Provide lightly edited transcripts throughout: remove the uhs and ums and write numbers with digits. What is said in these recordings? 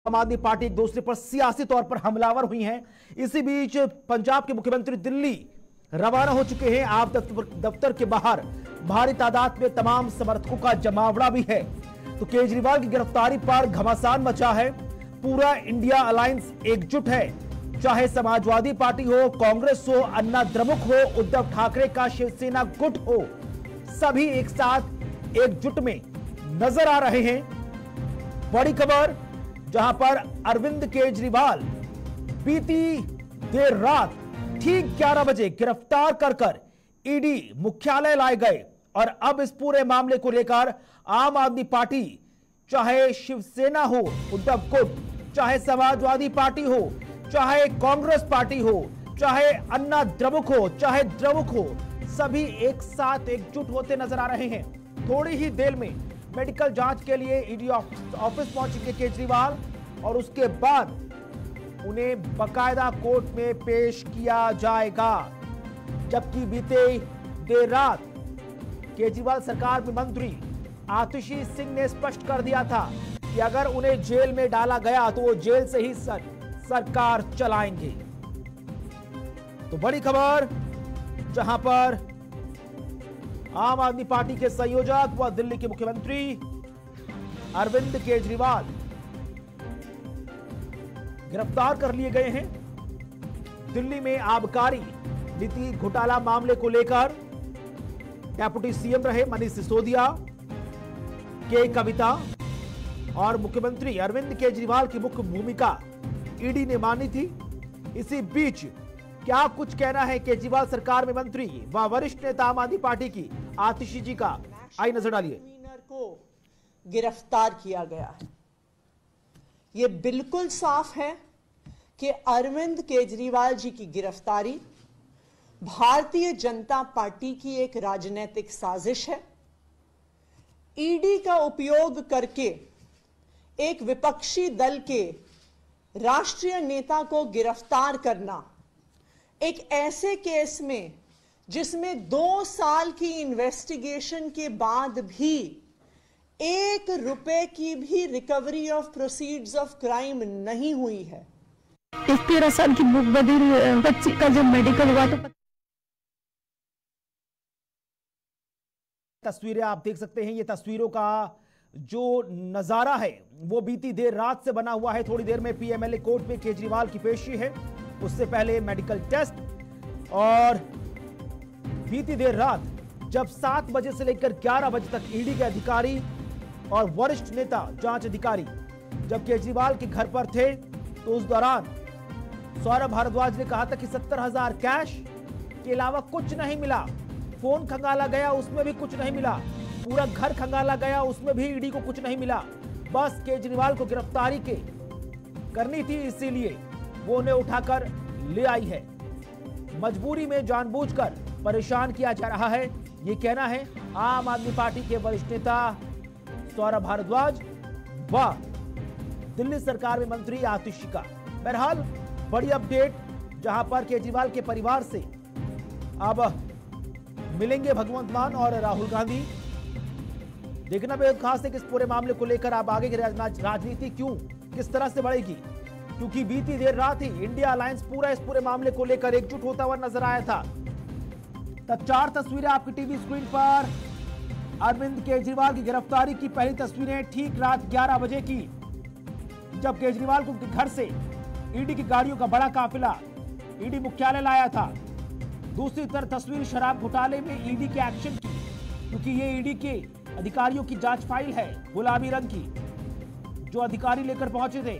आम आदमी पार्टी एक दूसरे पर सियासी तौर पर हमलावर हुई हैं। इसी बीच पंजाब के मुख्यमंत्री दिल्ली रवाना हो चुके हैं। आप दफ्तर के बाहर भारी तादाद में तमाम समर्थकों का जमावड़ा भी है। तो केजरीवाल की गिरफ्तारी पर घमासान मचा है। पूरा इंडिया अलायंस एकजुट है, चाहे समाजवादी पार्टी हो, कांग्रेस हो, अन्ना द्रमुक हो, उद्धव ठाकरे का शिवसेना गुट हो, सभी एक साथ एकजुट में नजर आ रहे हैं। बड़ी खबर, जहां पर अरविंद केजरीवाल बीती देर रात ठीक 11 बजे गिरफ्तार कर ईडी मुख्यालय लाए गए और अब इस पूरे मामले को लेकर आम आदमी पार्टी, चाहे शिवसेना हो, उद्धव गुट, चाहे समाजवादी पार्टी हो, चाहे कांग्रेस पार्टी हो, चाहे अन्ना द्रमुक हो, चाहे द्रमुक हो, सभी एक साथ एकजुट होते नजर आ रहे हैं। थोड़ी ही देर में मेडिकल जांच के लिए ईडी ऑफिस पहुंचेंगे केजरीवाल और उसके बाद उन्हें बकायदा कोर्ट में पेश किया जाएगा। जबकि बीते देर रात केजरीवाल सरकार में मंत्री आतिशी सिंह ने स्पष्ट कर दिया था कि अगर उन्हें जेल में डाला गया तो वो जेल से ही सरकार चलाएंगे। तो बड़ी खबर, जहां पर आम आदमी पार्टी के संयोजक व दिल्ली के मुख्यमंत्री अरविंद केजरीवाल गिरफ्तार कर लिए गए हैं। दिल्ली में आबकारी नीति घोटाला मामले को लेकर डेप्यूटी सीएम रहे मनीष सिसोदिया के कविता और मुख्यमंत्री अरविंद केजरीवाल की मुख्य भूमिका ईडी ने मानी थी। इसी बीच क्या कुछ कहना है केजरीवाल सरकार में मंत्री व वरिष्ठ नेता आम आदमी पार्टी की आतिशी जी का, आई नजर डालिए। को गिरफ्तार किया गया है। यह बिल्कुल साफ है कि अरविंद केजरीवाल जी की गिरफ्तारी भारतीय जनता पार्टी की एक राजनीतिक साजिश है। ईडी का उपयोग करके एक विपक्षी दल के राष्ट्रीय नेता को गिरफ्तार करना, एक ऐसे केस में जिसमें 2 साल की इन्वेस्टिगेशन के बाद भी 1 रुपए की भी recovery of proceeds of crime नहीं हुई है। इस 13 साल की बुक बदल बच्ची का जब मेडिकल हुआ तो तस्वीरें आप देख सकते हैं। ये तस्वीरों का जो नजारा है वो बीती देर रात से बना हुआ है। थोड़ी देर में पीएमएलए कोर्ट में केजरीवाल की पेशी है, उससे पहले मेडिकल टेस्ट। और बीती देर रात जब 7 बजे से लेकर 11 बजे तक ईडी के अधिकारी और वरिष्ठ नेता जांच अधिकारी जब केजरीवाल के घर पर थे तो उस दौरान सौरभ भारद्वाज ने कहा था कि 70,000 कैश के अलावा कुछ नहीं मिला। फोन खंगाला गया, उसमें भी कुछ नहीं मिला। पूरा घर खंगाला गया, उसमें भी ईडी को कुछ नहीं मिला। बस केजरीवाल को गिरफ्तारी करनी थी, इसीलिए वो उन्हें उठाकर ले आई है। मजबूरी में जानबूझकर परेशान किया जा रहा है, ये कहना है आम आदमी पार्टी के वरिष्ठ नेता सौरभ भारद्वाज व दिल्ली सरकार में मंत्री आतिशी का। बहरहाल बड़ी अपडेट, जहां पर केजरीवाल के परिवार से अब मिलेंगे भगवंत मान और राहुल गांधी। देखना बेहद खास है कि इस पूरे मामले को लेकर अब आगे की राजनीति किस तरह से बढ़ेगी, क्योंकि बीती देर रात ही इंडिया अलायंस पूरा इस पूरे मामले को लेकर एकजुट होता हुआ नजर आया था। तब 4 तस्वीरें आपकी टीवी स्क्रीन पर। अरविंद केजरीवाल की गिरफ्तारी की पहली तस्वीरें ठीक रात 11 बजे की, जब केजरीवाल को घर से ईडी की गाड़ियों का बड़ा काफिला ईडी मुख्यालय लाया था। दूसरी तरफ तस्वीर शराब घोटाले में ईडी के एक्शन की, क्योंकि ये ईडी के अधिकारियों की जांच फाइल है गुलाबी रंग की, जो अधिकारी लेकर पहुंचे थे।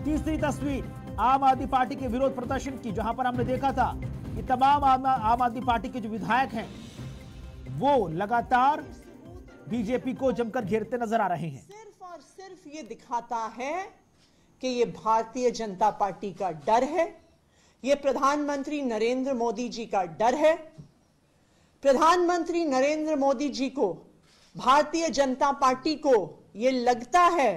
तीसरी तस्वीर आम आदमी पार्टी के विरोध प्रदर्शन की, जहां पर हमने देखा था कि तमाम आम आदमी पार्टी के जो विधायक हैं वो लगातार बीजेपी को जमकर घेरते नजर आ रहे हैं। सिर्फ और सिर्फ ये दिखाता है कि ये भारतीय जनता पार्टी का डर है, ये प्रधानमंत्री नरेंद्र मोदी जी का डर है। प्रधानमंत्री नरेंद्र मोदी जी को, भारतीय जनता पार्टी को ये लगता है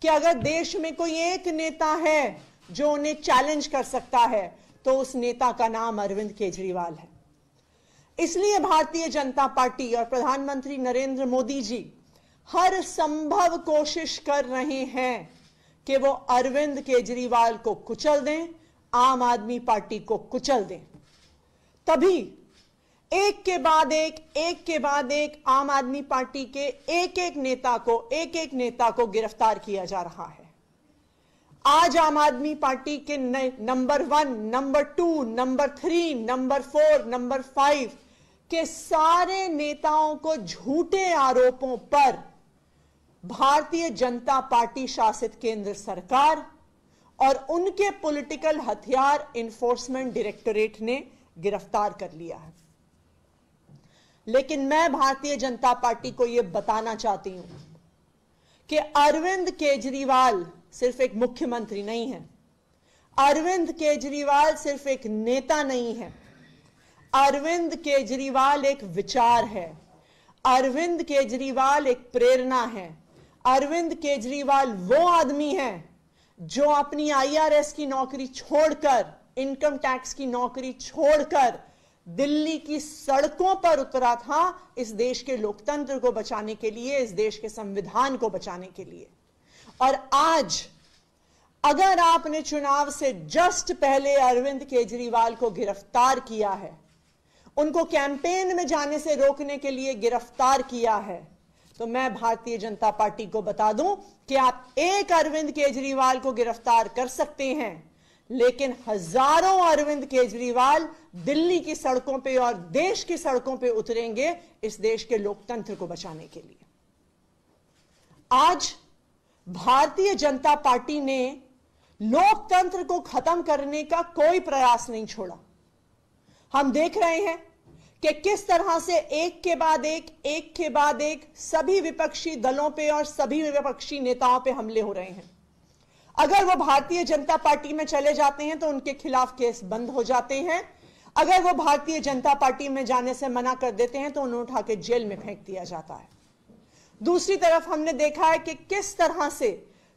कि अगर देश में कोई एक नेता है जो उन्हें चैलेंज कर सकता है तो उस नेता का नाम अरविंद केजरीवाल है। इसलिए भारतीय जनता पार्टी और प्रधानमंत्री नरेंद्र मोदी जी हर संभव कोशिश कर रहे हैं कि वो अरविंद केजरीवाल को कुचल दें, आम आदमी पार्टी को कुचल दें। तभी एक के बाद एक आम आदमी पार्टी के एक एक नेता को गिरफ्तार किया जा रहा है। आज आम आदमी पार्टी के number 1, number 2, number 3, number 4, number 5 के सारे नेताओं को झूठे आरोपों पर भारतीय जनता पार्टी शासित केंद्र सरकार और उनके पॉलिटिकल हथियार एनफोर्समेंट डायरेक्टोरेट ने गिरफ्तार कर लिया है। लेकिन मैं भारतीय जनता पार्टी को यह बताना चाहती हूं कि अरविंद केजरीवाल सिर्फ एक मुख्यमंत्री नहीं है, अरविंद केजरीवाल सिर्फ एक नेता नहीं है, अरविंद केजरीवाल एक विचार है, अरविंद केजरीवाल एक प्रेरणा है। अरविंद केजरीवाल वो आदमी है जो अपनी IRS की नौकरी छोड़कर, इनकम टैक्स की नौकरी छोड़कर दिल्ली की सड़कों पर उतरा था इस देश के लोकतंत्र को बचाने के लिए, इस देश के संविधान को बचाने के लिए। और आज अगर आपने चुनाव से जस्ट पहले अरविंद केजरीवाल को गिरफ्तार किया है, उनको कैंपेन में जाने से रोकने के लिए गिरफ्तार किया है, तो मैं भारतीय जनता पार्टी को बता दूं कि आप एक अरविंद केजरीवाल को गिरफ्तार कर सकते हैं, लेकिन हजारों अरविंद केजरीवाल दिल्ली की सड़कों पे और देश की सड़कों पे उतरेंगे इस देश के लोकतंत्र को बचाने के लिए। आज भारतीय जनता पार्टी ने लोकतंत्र को खत्म करने का कोई प्रयास नहीं छोड़ा। हम देख रहे हैं कि किस तरह से एक के बाद एक सभी विपक्षी दलों पे और सभी विपक्षी नेताओं पे हमले हो रहे हैं। अगर वो भारतीय जनता पार्टी में चले जाते हैं तो उनके खिलाफ केस बंद हो जाते हैं, अगर वो भारतीय जनता पार्टी में जाने से मना कर देते हैं तो उन्हें उठा के जेल में फेंक दिया जाता है। दूसरी तरफ हमने देखा है कि किस तरह से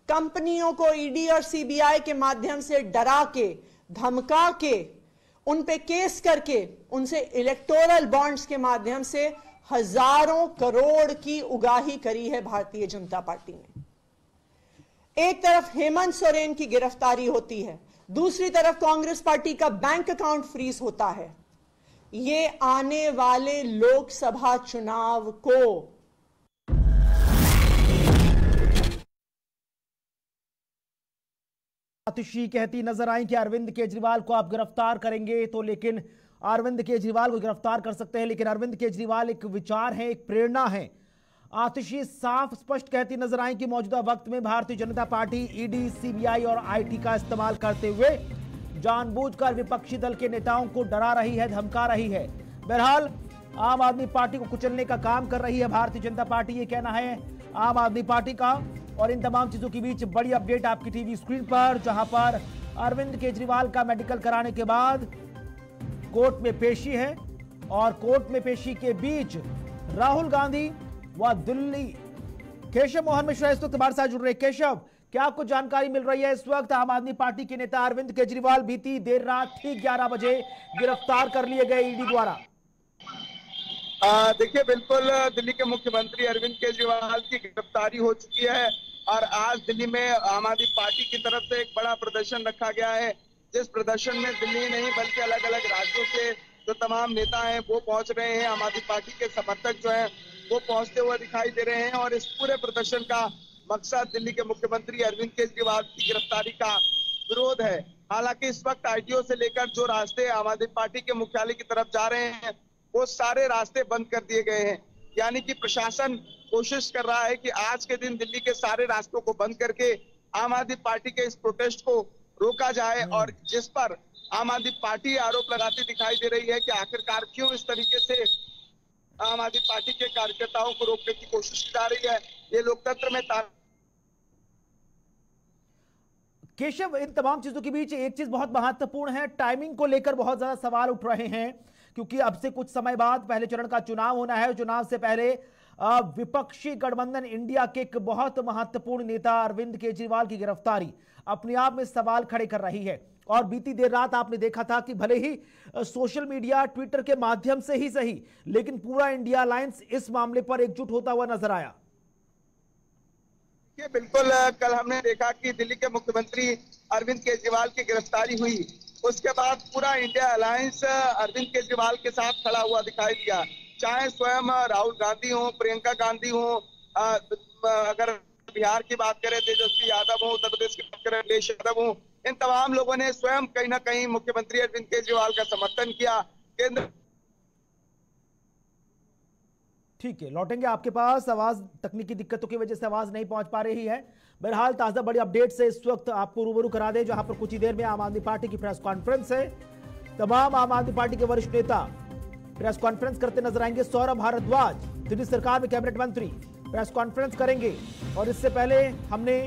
कंपनियों को ईडी और सीबीआई के माध्यम से डरा के, धमका के, उन पे केस करके उनसे इलेक्टोरल बॉन्ड्स के माध्यम से हजारों करोड़ की उगाही करी है भारतीय जनता पार्टी ने। एक तरफ हेमंत सोरेन की गिरफ्तारी होती है, दूसरी तरफ कांग्रेस पार्टी का बैंक अकाउंट फ्रीज होता है। ये आने वाले लोकसभा चुनाव को आतिशी कहती नजर आई कि अरविंद केजरीवाल को आप गिरफ्तार करेंगे तो, लेकिन अरविंद केजरीवाल को गिरफ्तार कर सकते हैं, लेकिन अरविंद केजरीवाल एक विचार है, एक प्रेरणा है। आतिशी साफ स्पष्ट कहती नजर आई कि मौजूदा वक्त में Bharatiya Janata party ED, CBI और आईटी का इस्तेमाल करते हुए जानबूझकर विपक्षी दल के नेताओं को डरा रही है, धमका रही है। बहरहाल आम आदमी पार्टी को कुचलने का काम कर रही है भारतीय जनता पार्टी, ये कहना है आम आदमी पार्टी का। और इन तमाम चीजों के बीच बड़ी अपडेट आपकी टीवी स्क्रीन पर, जहां पर अरविंद केजरीवाल का मेडिकल कराने के बाद कोर्ट में पेशी है और कोर्ट में पेशी के बीच राहुल गांधी व दिल्ली केशव मोहन मिश्रा इस वक्त हमारे साथ जुड़ रहे। केशव, क्या आपको जानकारी मिल रही है? इस वक्त आम आदमी पार्टी के नेता अरविंद केजरीवाल बीती देर रात ठीक 11 बजे गिरफ्तार कर लिए गए ईडी द्वारा। देखिए, बिल्कुल दिल्ली के मुख्यमंत्री अरविंद केजरीवाल की गिरफ्तारी हो चुकी है और आज दिल्ली में आम आदमी पार्टी की तरफ से एक बड़ा प्रदर्शन रखा गया है, जिस प्रदर्शन में दिल्ली नहीं बल्कि अलग अलग राज्यों के जो तमाम नेता हैं वो पहुंच रहे हैं। आम आदमी पार्टी के समर्थक जो हैं वो पहुंचते हुए दिखाई दे रहे हैं और इस पूरे प्रदर्शन का मकसद दिल्ली के मुख्यमंत्री अरविंद केजरीवाल की गिरफ्तारी का विरोध है। हालांकि इस वक्त आईटीओ से लेकर जो रास्ते आम आदमी पार्टी के मुख्यालय की तरफ जा रहे हैं वो सारे रास्ते बंद कर दिए गए हैं। यानी कि प्रशासन कोशिश कर रहा है कि आज के दिन दिल्ली के सारे रास्तों को बंद करके आम आदमी पार्टी के इस प्रोटेस्ट को रोका जाए। और जिस पर आम आदमी पार्टी आरोप लगाती दिखाई दे रही है कि आखिरकार क्यों इस तरीके से आम आदमी पार्टी के कार्यकर्ताओं को रोकने की कोशिश की जा रही है। ये लोकतंत्र में केशव, इन तमाम चीजों के बीच एक चीज बहुत महत्वपूर्ण है, टाइमिंग को लेकर बहुत ज्यादा सवाल उठ रहे हैं, क्योंकि अब से कुछ समय बाद पहले चरण का चुनाव होना है। चुनाव से पहले विपक्षी गठबंधन इंडिया के एक बहुत महत्वपूर्ण नेता अरविंद केजरीवाल की गिरफ्तारी अपने आप में सवाल खड़े कर रही है। और बीती देर रात आपने देखा था कि भले ही सोशल मीडिया, ट्विटर के माध्यम से ही सही, लेकिन पूरा इंडिया अलायंस इस मामले पर एकजुट होता हुआ नजर आया। देखिए बिल्कुल कल हमने देखा कि दिल्ली के मुख्यमंत्री अरविंद केजरीवाल की गिरफ्तारी हुई, उसके बाद पूरा इंडिया अलायंस अरविंद केजरीवाल के साथ खड़ा हुआ दिखाई दिया। चाहे स्वयं राहुल गांधी हो, प्रियंका गांधी हो, अगर बिहार की बात करें तेजस्वी यादव हो, उत्तर प्रदेश की बात करें अखिलेश यादव हो, इन तमाम लोगों ने स्वयं कहीं ना कहीं मुख्यमंत्री अरविंद केजरीवाल का समर्थन किया। केंद्र ठीक है, लौटेंगे आपके पास। आवाज तकनीकी दिक्कतों की वजह से आवाज नहीं पहुंच पा रही है। बहरहाल ताजा बड़ी अपडेट से इस वक्त आपको रूबरू करा दें, जहां पर कुछ ही देर में आम आदमी पार्टी की प्रेस कॉन्फ्रेंस है। तमाम आम आदमी पार्टी के वरिष्ठ नेता प्रेस कॉन्फ्रेंस करते नजर आएंगे। सौरभ भारद्वाज, दिल्ली सरकार में कैबिनेट मंत्री, प्रेस कॉन्फ्रेंस करेंगे। और इससे पहले हमने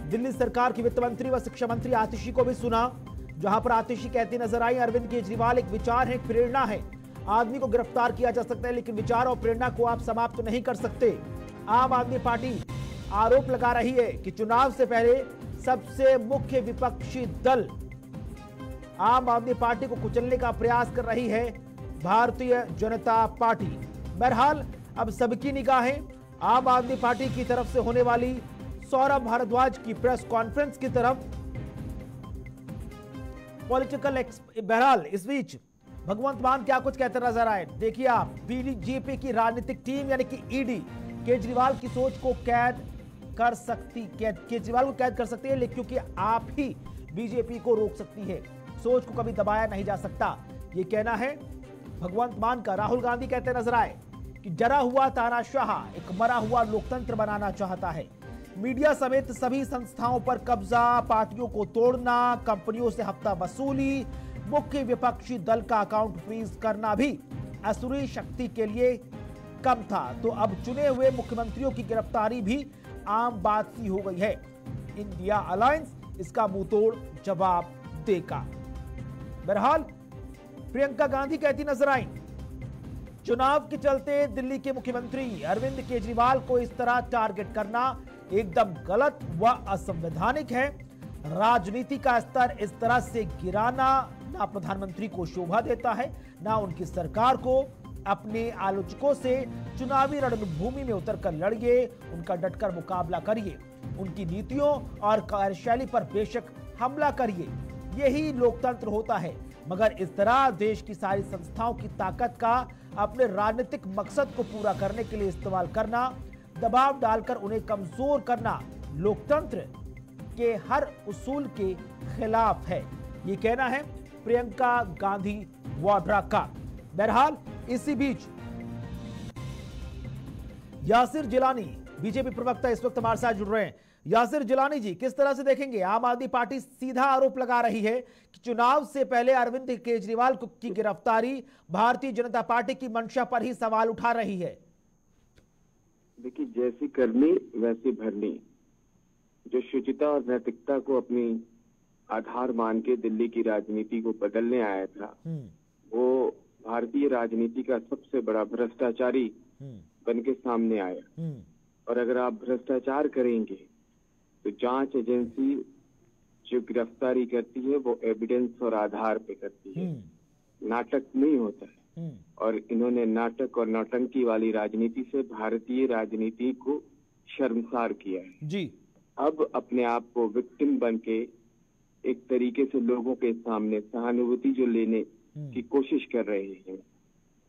दिल्ली सरकार की वित्त मंत्री व शिक्षा मंत्री आतिशी को भी सुना, जहां पर आतिशी कहती नजर आई, अरविंद केजरीवाल एक विचार है, एक प्रेरणा है। आदमी को गिरफ्तार किया जा सकता है, लेकिन विचार और प्रेरणा को आप समाप्त नहीं कर सकते। आम आदमी पार्टी आरोप लगा रही है कि चुनाव से पहले सबसे मुख्य विपक्षी दल आम आदमी पार्टी को कुचलने का प्रयास कर रही है भारतीय जनता पार्टी। बहरहाल अब सबकी निगाहें आम आदमी पार्टी की तरफ से होने वाली सौरभ भारद्वाज की प्रेस कॉन्फ्रेंस की तरफ। पॉलिटिकल बहरहाल इस बीच भगवंत मान क्या कुछ कहते नजर आए, देखिए आप। बीजेपी की राजनीतिक टीम यानी कि ईडी केजरीवाल की सोच को कैद कर सकती है, लेकिन क्योंकि आप ही बीजेपी को रोक सकती है, सोच को कभी दबाया नहीं जा सकता, ये कहना है भगवंत मान का। राहुल गांधी कहते नजर आए कि डरा हुआ तानाशाह एक मरा हुआ लोकतंत्र बनाना चाहता है। मीडिया समेत सभी संस्थाओं पर कब्जा, पार्टियों को तोड़ना, कंपनियों से हफ्ता वसूली, मुख्य विपक्षी दल का अकाउंट फ्रीज करना भी असुरी शक्ति के लिए कम था। तो अब चुने हुए मुख्यमंत्रियों की गिरफ्तारी भी आम बात सी हो गई है। इंडिया अलायंस इसका मुंहतोड़ जवाब देगा। बहरहाल प्रियंका गांधी कहती नजर आई, चुनाव के चलते दिल्ली के मुख्यमंत्री अरविंद केजरीवाल को इस तरह टारगेट करना एकदम गलत व असंवैधानिक है। राजनीति का स्तर इस तरह से गिराना ना प्रधानमंत्री को शोभा देता है, ना उनकी सरकार को। अपने आलोचकों से चुनावी रणभूमि में उतरकर लड़िए, उनका डटकर मुकाबला करिए, उनकी नीतियों और कार्यशैली पर बेशक हमला करिए, यही लोकतंत्र होता है। मगर इस तरह देश की सारी संस्थाओं की ताकत का अपने राजनीतिक मकसद को पूरा करने के लिए इस्तेमाल करना, दबाव डालकर उन्हें कमजोर करना लोकतंत्र के हर उसूल के खिलाफ है, ये कहना है प्रियंका गांधी वाड्रा का। बहरहाल इसी बीच यासिर जिलानी बीजेपी प्रवक्ता इस वक्त हमारे साथ जुड़ रहे हैं। यासिर जिलानी जी, किस तरह से देखेंगे, आम आदमी पार्टी सीधा आरोप लगा रही है कि चुनाव से पहले अरविंद केजरीवाल की गिरफ्तारी भारतीय जनता पार्टी की मंशा पर ही सवाल उठा रही है। देखिए, जैसी करनी वैसी भरनी, जो शुचिता और नैतिकता को अपनी आधार मान के दिल्ली की राजनीति को बदलने आया था, वो भारतीय राजनीति का सबसे बड़ा भ्रष्टाचारी बन के सामने आया। और अगर आप भ्रष्टाचार करेंगे तो जांच एजेंसी जो गिरफ्तारी करती है वो एविडेंस और आधार पे करती है, नाटक नहीं होता है। और इन्होंने नाटक और नौटंकी वाली राजनीति से भारतीय राजनीति को शर्मसार किया है जी। अब अपने आप को विक्टिम बन के एक तरीके से लोगों के सामने सहानुभूति जो लेने की कोशिश कर रहे हैं,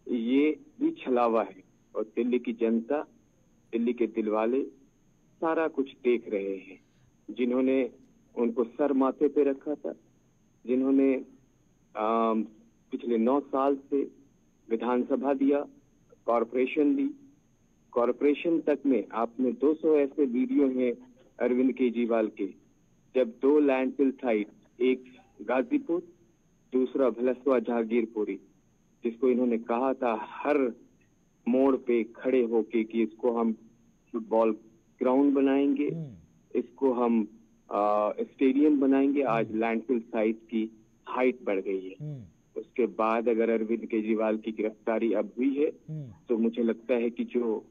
ये भी छलावा है। और दिल्ली की जनता, दिल्ली के दिलवाले सारा कुछ देख रहे हैं। जिन्होंने उनको सर माथे पे रखा था, जिन्होंने पिछले 9 साल से विधानसभा दिया, कॉरपोरेशन दी, कॉरपोरेशन तक में आपने 200 ऐसे वीडियो हैं अरविंद केजरीवाल के, जब 2 लैंडफिल साइट, एक गाजीपुर, दूसरा भलसवा जहांगीरपुरी, जिसको इन्होंने कहा था हर मोड़ पे खड़े होके कि इसको हम फुटबॉल ग्राउंड बनाएंगे, इसको हम स्टेडियम बनाएंगे। आज लैंडफिल साइट की हाइट बढ़ गई है। उसके बाद अगर अरविंद केजरीवाल की गिरफ्तारी अब हुई है तो मुझे लगता है कि जो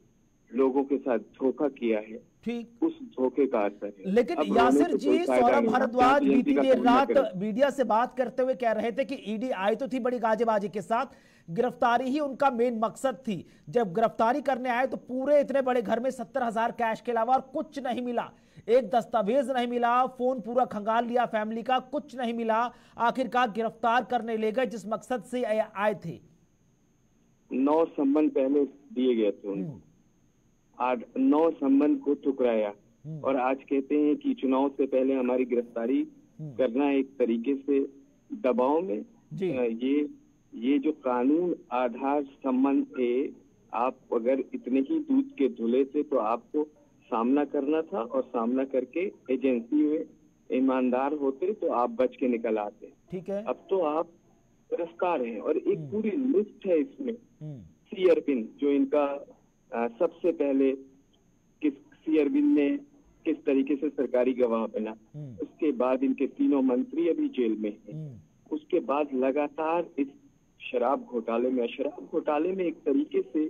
लोगों के साथ धोखा किया है, ठीक उस धोखे का असर है। लेकिन यासिर जी, सौरभ भारद्वाज बीती देर रात मीडिया से बात करते हुए कह रहे थे कि ईडी आई तो थी बड़ी गाजेबाजी के साथ, गिरफ्तारी ही उनका मेन मकसद थी। जब गिरफ्तारी करने आए तो पूरे इतने बड़े घर में 70,000 कैश के अलावा और कुछ नहीं मिला। एक दस्तावेज नहीं मिला, फोन पूरा खंगाल लिया फैमिली का, कुछ नहीं मिला, आखिरकार गिरफ्तार करने ले गए जिस मकसद से आए थे। 9 सम्मन पहले दिए गए थे उनको, 9 सम्मन को ठुकराया और आज कहते हैं कि चुनाव से पहले हमारी गिरफ्तारी करना एक तरीके से दबाव में। ये जो कानून आधार सम्मन थे, आप अगर इतने ही दूध के धुले थे तो आपको सामना करना था और सामना करके एजेंसी में ईमानदार होते तो आप बच के निकल आते। ठीक है, अब तो आप गिरफ्तार हैं और एक पूरी लिस्ट है इसमें। सी अरविंद जो इनका सबसे पहले सी अरविंद ने किस तरीके से सरकारी गवाह बना, उसके बाद इनके 3 मंत्री अभी जेल में हैं, उसके बाद लगातार इस शराब घोटाले में एक तरीके से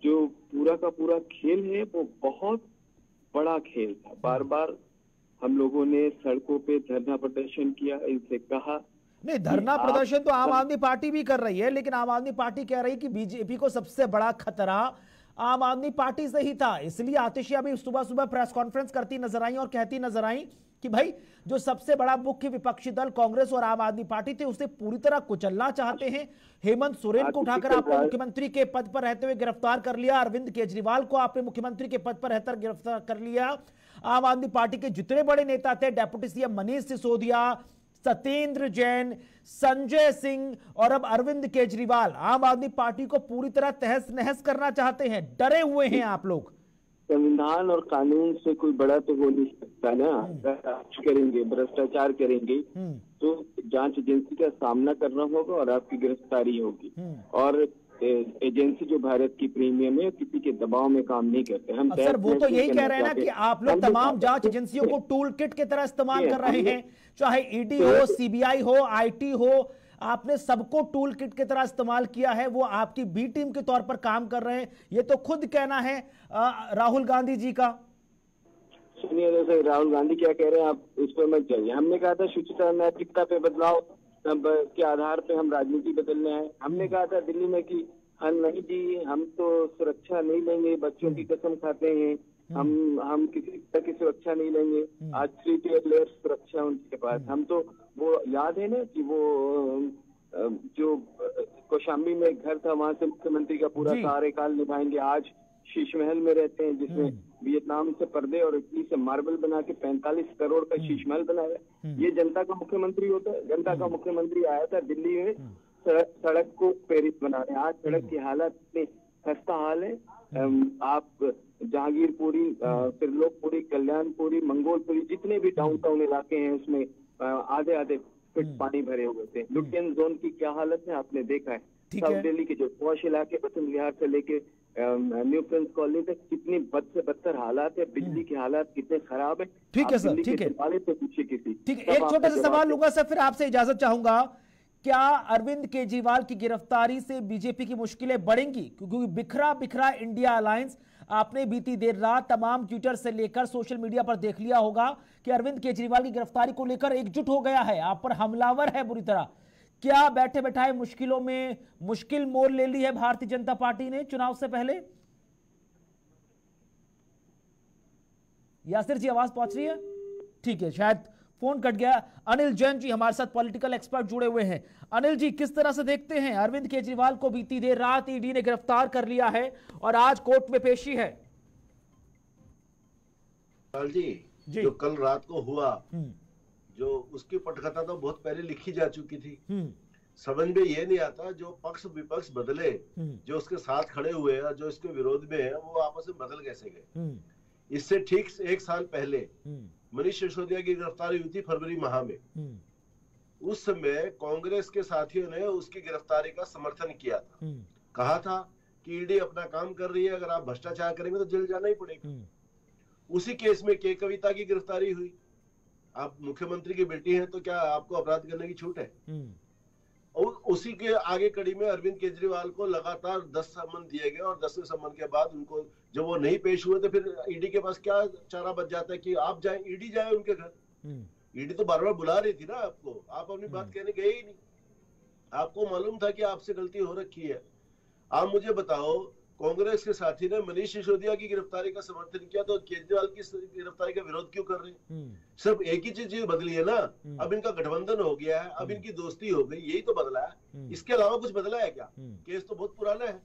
जो पूरा का पूरा खेल है वो बहुत बड़ा खेल था। बार बार हम लोगों ने सड़कों पे धरना प्रदर्शन किया, इनसे कहा नहीं, धरना प्रदर्शन तो आम आदमी पार्टी भी कर रही है, लेकिन आम आदमी पार्टी कह रही है कि बीजेपी को सबसे बड़ा खतरा आम आदमी पार्टी से ही था। इसलिए आतिशिया भी सुबह सुबह प्रेस कॉन्फ्रेंस करती नजर आई और कहती नजर आई कि भाई जो सबसे बड़ा मुख्य विपक्षी दल कांग्रेस और आम आदमी पार्टी थे उसे पूरी तरह कुचलना चाहते हैं। हेमंत सोरेन को उठाकर आपने मुख्यमंत्री के पद पर रहते हुए गिरफ्तार कर लिया, अरविंद केजरीवाल को आपने मुख्यमंत्री के पद पर रहकर गिरफ्तार कर लिया। आम आदमी पार्टी के जितने बड़े नेता थे, डेप्यूटी सीएम मनीष सिसोदिया, सत्येंद्र जैन, संजय सिंह और अब अरविंद केजरीवाल आम आदमी पार्टी को पूरी तरह तहस नहस करना चाहते हैं। डरे हुए हैं आप लोग। संविधान और कानून से कोई बड़ा तो हो नहीं सकता ना। करेंगे, भ्रष्टाचार करेंगे तो जांच एजेंसी का सामना करना होगा और आपकी गिरफ्तारी होगी। और एजेंसी जो भारत की प्रीमियम है, किसी के दबाव में काम नहीं करते। हम सर वो तो यही कह रहे हैं ना कि आप लोग तमाम जांच एजेंसियों को टूल किट की तरह इस्तेमाल कर रहे हैं, चाहे ईडी हो, सीबीआई हो, आईटी हो, आपने सबको टूल किट की तरह इस्तेमाल किया है। वो आपकी बी टीम के तौर पर काम कर रहे हैं, ये तो खुद कहना है राहुल गांधी जी का। सुनिए जैसे राहुल गांधी क्या कह रहे हैं, आप उस पर मत जाइए। हमने कहा था शुचिता नैतिकता पे बदलाव के आधार पे हम राजनीति बदलने आए। हमने कहा था दिल्ली में कि नहीं जी, हम तो सुरक्षा नहीं लेंगे, बच्चों की कसम खाते हैं, हम किसी तरह की सुरक्षा नहीं लेंगे। आज 3 tier लेयर सुरक्षा उनके पास। हम तो वो याद है ना कि वो जो कौशाम्बी में घर था, वहां से मुख्यमंत्री का पूरा कार्यकाल निभाएंगे। आज शीश महल में रहते हैं जिसमें वियतनाम से पर्दे और इटली से मार्बल बना के 45 करोड़ का शीश महल बनाया। ये जनता का मुख्यमंत्री होता है। जनता का मुख्यमंत्री आया था दिल्ली में सड़क को पेरिस बनाने। आज सड़क की हालत इतनी खस्ता हाल है। आप जहांगीरपुरी, त्रिलोकपुरी, कल्याणपुरी, मंगोलपुरी, जितने भी डाउनटाउन इलाके हैं उसमें आधे फिट पानी भरे हुए थे। लुटियन जोन की क्या हालत है आपने देखा है। साउथ दिल्ली के जो पॉश इलाके, बसंत विहार से लेके न्यू फ्रेंड्स कॉलोनी तक कितनी बद से बदतर हालात है। बिजली के हालात कितने खराब है। ठीक है सर, ठीक है, ठीक है। एक छोटा सा सवाल लूंगा सर, फिर आपसे इजाजत चाहूंगा। क्या अरविंद केजरीवाल की गिरफ्तारी से बीजेपी की मुश्किलें बढ़ेंगी? क्योंकि बिखरा बिखरा इंडिया अलायंस आपने बीती देर रात तमाम ट्विटर से लेकर सोशल मीडिया पर देख लिया होगा कि अरविंद केजरीवाल की गिरफ्तारी को लेकर एकजुट हो गया है, आप पर हमलावर है बुरी तरह। क्या बैठे बैठाए मुश्किलों में मुश्किल मोड़ ले ली है भारतीय जनता पार्टी ने चुनाव से पहले? यासिर जी आवाज पहुंच रही है? ठीक है, शायद फोन कट गया। अनिल जैन जी हमारे साथ पॉलिटिकल एक्सपर्ट जुड़े हुए हैं। अनिल जी, किस तरह से देखते हैं अरविंद केजरीवाल को बीती देर रात ईडी ने गिरफ्तार कर लिया है और आज कोर्ट में पेशी है? जी, जो कल रात को हुआ, जो उसकी पटकथा तो बहुत पहले लिखी जा चुकी थी। समझ में ये नहीं आता जो पक्ष विपक्ष बदले, जो उसके साथ खड़े हुए हैं, जो इसके विरोध में है, वो आपस में बदल कैसे गए। इससे ठीक 1 साल पहले मनीष सिसोदिया की गिरफ्तारी हुई थी फरवरी माह में। उस समय कांग्रेस के साथियों ने उसकी गिरफ्तारी का समर्थन किया था। कहा था कि ईडी अपना काम कर रही है, अगर आप भ्रष्टाचार करेंगे तो जेल जाना ही पड़ेगा। उसी केस में के कविता की गिरफ्तारी हुई। आप मुख्यमंत्री की बेटी हैं तो क्या आपको अपराध करने की छूट है? और उसी के आगे कड़ी में अरविंद केजरीवाल को लगातार 10 सम्मन दिए गए और 10वें सम्मन के बाद उनको जब वो नहीं पेश हुए तो फिर ईडी के पास क्या चारा बच जाता है कि आप जाए, ईडी जाए उनके घर। ईडी तो बार बार बुला रही थी ना आपको, आप अपनी बात कहने गए ही नहीं। आपको मालूम था कि आपसे गलती हो रखी है। आप मुझे बताओ, कांग्रेस के साथी ने मनीष सिसोदिया की गिरफ्तारी का समर्थन किया, तो केजरीवाल की गिरफ्तारी का विरोध क्यों कर रहे हैं? सिर्फ एक ही चीज बदली है ना, अब इनका गठबंधन हो गया है, अब इनकी दोस्ती हो गई, यही तो बदला है। इसके अलावा कुछ बदला है क्या? केस तो बहुत पुराना है,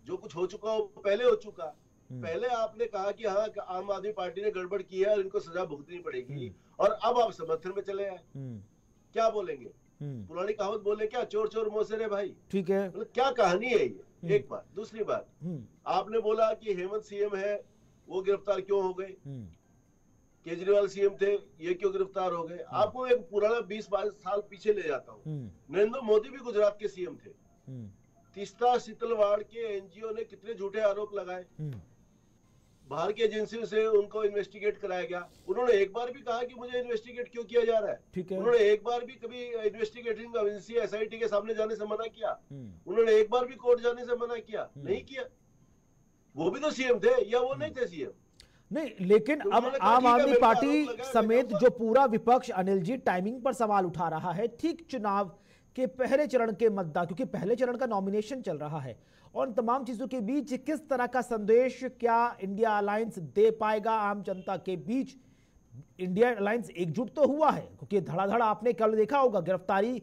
जो कुछ हो चुका हो पहले हो चुका। पहले आपने कहा कि हाँ आम आदमी पार्टी ने गड़बड़ की है और इनको सजा भुगतनी पड़ेगी, और अब आप समर्थन में चले आए। क्या बोलेंगे? पुरानी कहावत बोले क्या, चोर चोर मोसेरे भाई। ठीक है, मतलब क्या कहानी है ये? एक बात। दूसरी बात, आपने बोला कि हेमंत सीएम है, वो गिरफ्तार क्यों हो गए? केजरीवाल सीएम थे, ये क्यों गिरफ्तार हो गए? आपको एक पुराना 20-22 साल पीछे ले जाता हूँ। नरेंद्र मोदी भी गुजरात के सीएम थे। तीस्ता सीतलवाड़ के एनजीओ ने कितने झूठे आरोप लगाए, बाहर की एजेंसियों से उनको इन्वेस्टिगेट कराया गया। उन्होंने एक बार भी कहा कि मुझे इन्वेस्टिगेट क्यों किया जा रहा है? ठीक है। उन्होंने एक बार भी कभी इन्वेस्टिगेटिंग एजेंसी एसआईटी के सामने जाने से मना किया? उन्होंने एक बार भी कोर्ट जाने से मना किया? नहीं किया। वो भी तो सीएम थे, या वो नहीं थे सीएम? नहीं, लेकिन अब आम आदमी पार्टी समेत जो पूरा विपक्ष, अनिल जी, टाइमिंग पर सवाल उठा रहा है। ठीक चुनाव के पहले चरण के मतदान, क्योंकि पहले चरण का नॉमिनेशन चल रहा है, और इन तमाम चीजों के बीच किस तरह का संदेश क्या इंडिया अलायंस दे पाएगा आम जनता के बीच? इंडिया अलायंस एकजुट तो हुआ है, क्योंकि धड़ाधड़ आपने कल देखा होगा गिरफ्तारी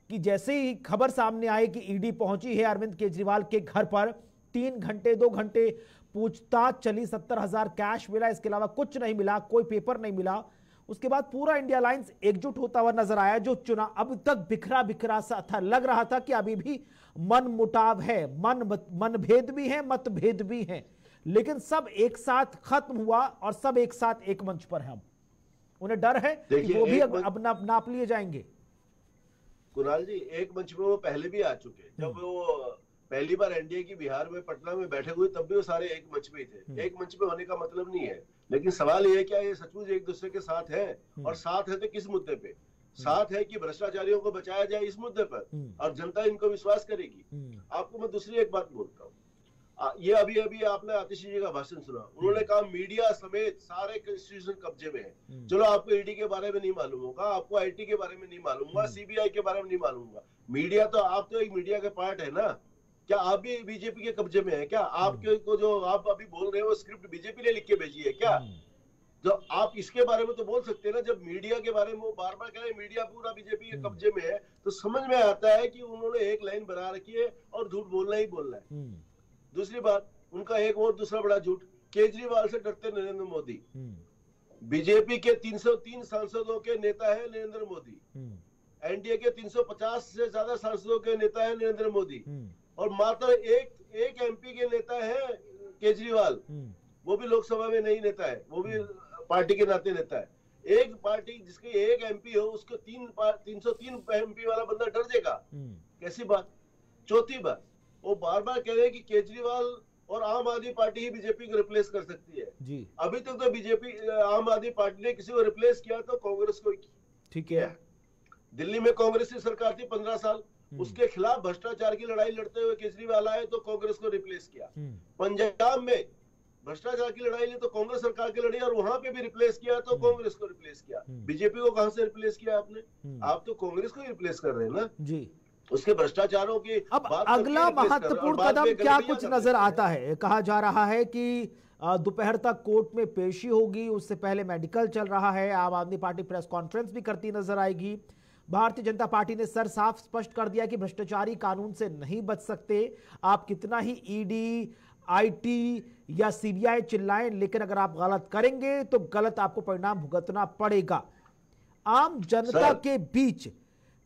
की जैसे ही खबर सामने आई कि ईडी पहुंची है अरविंद केजरीवाल के घर पर, 3 घंटे 2 घंटे पूछताछ चली, 70,000 कैश मिला, इसके अलावा कुछ नहीं मिला, कोई पेपर नहीं मिला। उसके बाद पूरा इंडिया अलायंस एकजुट होता हुआ नजर आया। जो चुनाव अब तक बिखरा बिखरा सा था, लग रहा था कि अभी भी मन मुटाव है, मनभेद भी है, मतभेद भी है, लेकिन सब एक साथ खत्म हुआ और सब एक साथ एक मंच पर हैं। उन्हें डर है कि वो भी अब नाप लिए जाएंगे। कुणाल जी, एक मंच में वो पहले भी आ चुके। जब वो पहली बार एनडीए की बिहार में पटना में बैठे हुए, तब भी वो सारे एक मंच में ही थे। एक मंच में होने का मतलब नहीं है, लेकिन सवाल ये है क्या ये सचमुच एक दूसरे के साथ है? और साथ है तो किस मुद्दे पे? साथ है कि भ्रष्टाचारियों को बचाया जाए इस मुद्दे पर, और जनता इनको विश्वास करेगी। आपको मैं दूसरी एक बात बोलता हूँ, ये अभी आपने आतिश जी का भाषण सुना, उन्होंने कहा मीडिया समेत सारे इंस्टीट्यूशन कब्जे में है। चलो आपको ईडी के बारे में नहीं मालूम होगा, आपको आईटी के बारे में नहीं मालूम होगा, सीबीआई के बारे में नहीं मालूम होगा, मीडिया तो आप तो एक मीडिया का पार्ट है ना। क्या आप भी बीजेपी के कब्जे में है क्या? आपके को जो आप अभी बोल रहे हो स्क्रिप्ट बीजेपी ने लिख के भेजी है क्या? जो आप इसके बारे में तो बोल सकते हैं ना। जब मीडिया के बारे में वो बार बार कह रहे हैं मीडिया पूरा बीजेपी के कब्जे में है, तो समझ में आता है कि उन्होंने एक लाइन बना रखी है और झूठ बोलना ही बोलना है। दूसरी बात, उनका एक और दूसरा बड़ा झूठ, केजरीवाल से डरते नरेंद्र मोदी। बीजेपी के 303 सांसदों के नेता है नरेंद्र मोदी, एनडीए के 350 से ज्यादा सांसदों के नेता है नरेंद्र मोदी, और मात्र एक एमपी के नेता है केजरीवाल, वो भी लोकसभा में नहीं नेता है, वो भी पार्टी के नाते नेता है। एक पार्टी जिसके एक एमपी हो उसको 303 एमपी वाला बंदा डर जाएगा? कैसी बात? चौथी बात, वो बार बार कह रहे हैं कि केजरीवाल और आम आदमी पार्टी ही बीजेपी को रिप्लेस कर सकती है जी। अभी तक तो बीजेपी आम आदमी पार्टी ने किसी को रिप्लेस किया तो कांग्रेस को, ठीक है। दिल्ली में कांग्रेस की सरकार थी 15 साल, उसके खिलाफ भ्रष्टाचार की लड़ाई लड़ते हुए केजरीवाल आए तो कांग्रेस को रिप्लेस किया। पंजाब में भ्रष्टाचार की लड़ाई ली तो कांग्रेस सरकार की लड़ी और वहां पे भी रिप्लेस किया तो कांग्रेस को रिप्लेस किया। बीजेपी को कहां से रिप्लेस किया आपने? आप तो कांग्रेस को रिप्लेस कर रहे हैं ना जी। उसके भ्रष्टाचारों की अब अगला महत्वपूर्ण कदम क्या कुछ नजर आता है? कहा जा रहा है कि दोपहर तक कोर्ट में पेशी होगी, उससे पहले मेडिकल चल रहा है, आम आदमी पार्टी प्रेस कॉन्फ्रेंस भी करती नजर आएगी। भारतीय जनता पार्टी ने सर साफ स्पष्ट कर दिया कि भ्रष्टाचारी कानून से नहीं बच सकते। आप कितना ही ईडी, आईटी या सीबीआई चिल्लाएं, लेकिन अगर आप गलत करेंगे तो गलत आपको परिणाम भुगतना पड़ेगा। आम जनता के बीच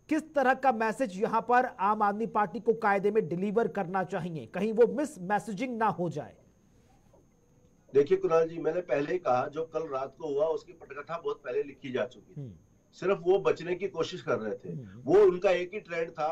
किस तरह का मैसेज यहां पर आम आदमी पार्टी को कायदे में डिलीवर करना चाहिए, कहीं वो मिस मैसेजिंग ना हो जाए? देखिए कुणाल जी, मैंने पहले कहा जो कल रात को हुआ उसकी पटकथा बहुत पहले लिखी जा चुकी थी, सिर्फ वो बचने की कोशिश कर रहे थे। वो उनका एक ही ट्रेंड था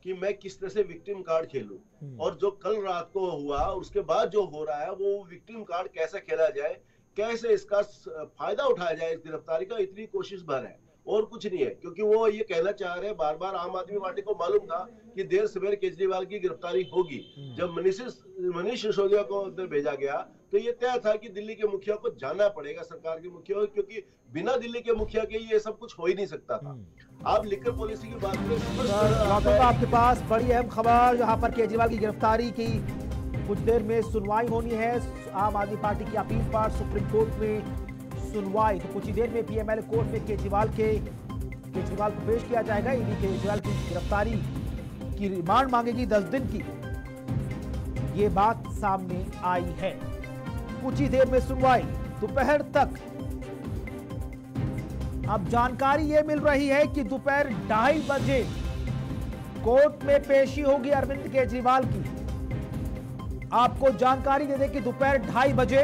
कि मैं किस तरह से विक्टिम कार्ड खेलूं, और जो कल रात को हुआ उसके बाद जो हो रहा है वो विक्टिम कार्ड कैसे खेला जाए, कैसे इसका फायदा उठाया जाए इस गिरफ्तारी का, इतनी कोशिश भर है और कुछ नहीं है। क्योंकि वो ये कहना चाह रहे हैं बार बार, आम आदमी पार्टी को मालूम था कि देर सवेर केजरीवाल की गिरफ्तारी होगी। जब मनीष सिसोदिया को अंदर भेजा गया तो ये तय था कि दिल्ली के मुखिया को जाना पड़ेगा, सरकार के मुखिया को, क्योंकि बिना दिल्ली के मुखिया के ये सब कुछ हो ही नहीं सकता था। आप लिकर पॉलिसी की बात करें, आपके पास बड़ी अहम खबर, जहां पर केजरीवाल की गिरफ्तारी की कुछ देर में सुनवाई होनी है आम आदमी पार्टी की अपील पर सुप्रीम कोर्ट में सुनवाई। तो कुछ ही देर में पीएमएलए कोर्ट में केजरीवाल को पेश किया जाएगा। ईडी केजरीवाल की गिरफ्तारी की रिमांड मांगेगी 10 दिन की, ये बात सामने आई है। कुछ ही देर में सुनवाई दोपहर तक। अब जानकारी यह मिल रही है कि दोपहर 2:30 बजे कोर्ट में पेशी होगी अरविंद केजरीवाल की। आपको जानकारी दे दें कि दोपहर 2:30 बजे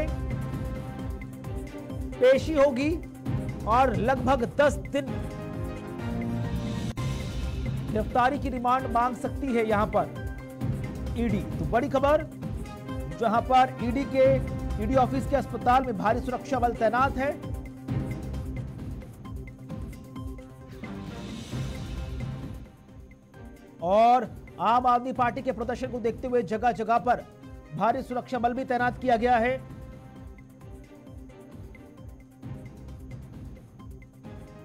पेशी होगी और लगभग 10 दिन गिरफ्तारी की रिमांड मांग सकती है यहां पर ईडी। तो बड़ी खबर, जहां पर ईडी ऑफिस के अस्पताल में भारी सुरक्षा बल तैनात है। और आम आदमी पार्टी के प्रदर्शन को देखते हुए जगह जगह पर भारी सुरक्षा बल भी तैनात किया गया है।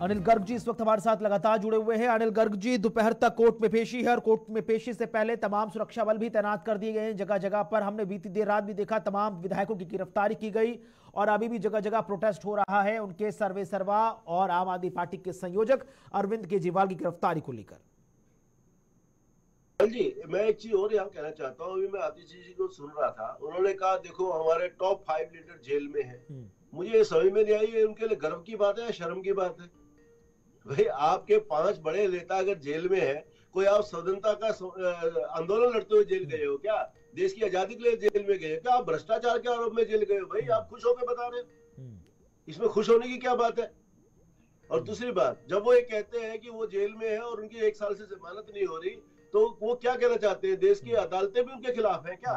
अनिल गर्ग जी इस वक्त हमारे साथ लगातार जुड़े हुए हैं। अनिल गर्ग जी, दोपहर तक कोर्ट में पेशी है और कोर्ट में पेशी से पहले तमाम सुरक्षा बल भी तैनात कर दिए गए हैं जगह जगह पर। हमने बीती देर रात भी देखा तमाम विधायकों की गिरफ्तारी की गई और अभी भी जगह जगह प्रोटेस्ट हो रहा है उनके सर्वेसर्वा और आम आदमी पार्टी के संयोजक अरविंद केजरीवाल की गिरफ्तारी को लेकर। जी, मैं एक चीज और यहाँ कहना चाहता हूँ। अभी मैं आतिश जी को सुन रहा था, उन्होंने कहा देखो हमारे टॉप 5 लीडर जेल में हैं। मुझे ये समझ में नहीं आई ये उनके लिए गर्व की बात है या शर्म की बात है। भाई आपके 5 बड़े नेता अगर जेल में है, कोई आप स्वतंत्रता का आंदोलन लड़ते हुए जेल गए हो क्या? देश की आजादी के लिए जेल में गए हो क्या? आप भ्रष्टाचार के आरोप में जेल गए हो? भाई आप खुश होकर बता रहे हो, इसमें खुश होने की क्या बात है? और दूसरी बात, जब वो ये कहते हैं कि वो जेल में है और उनकी 1 साल से जमानत नहीं हो रही, तो वो क्या कहना चाहते हैं? देश की अदालतें भी उनके खिलाफ हैं क्या?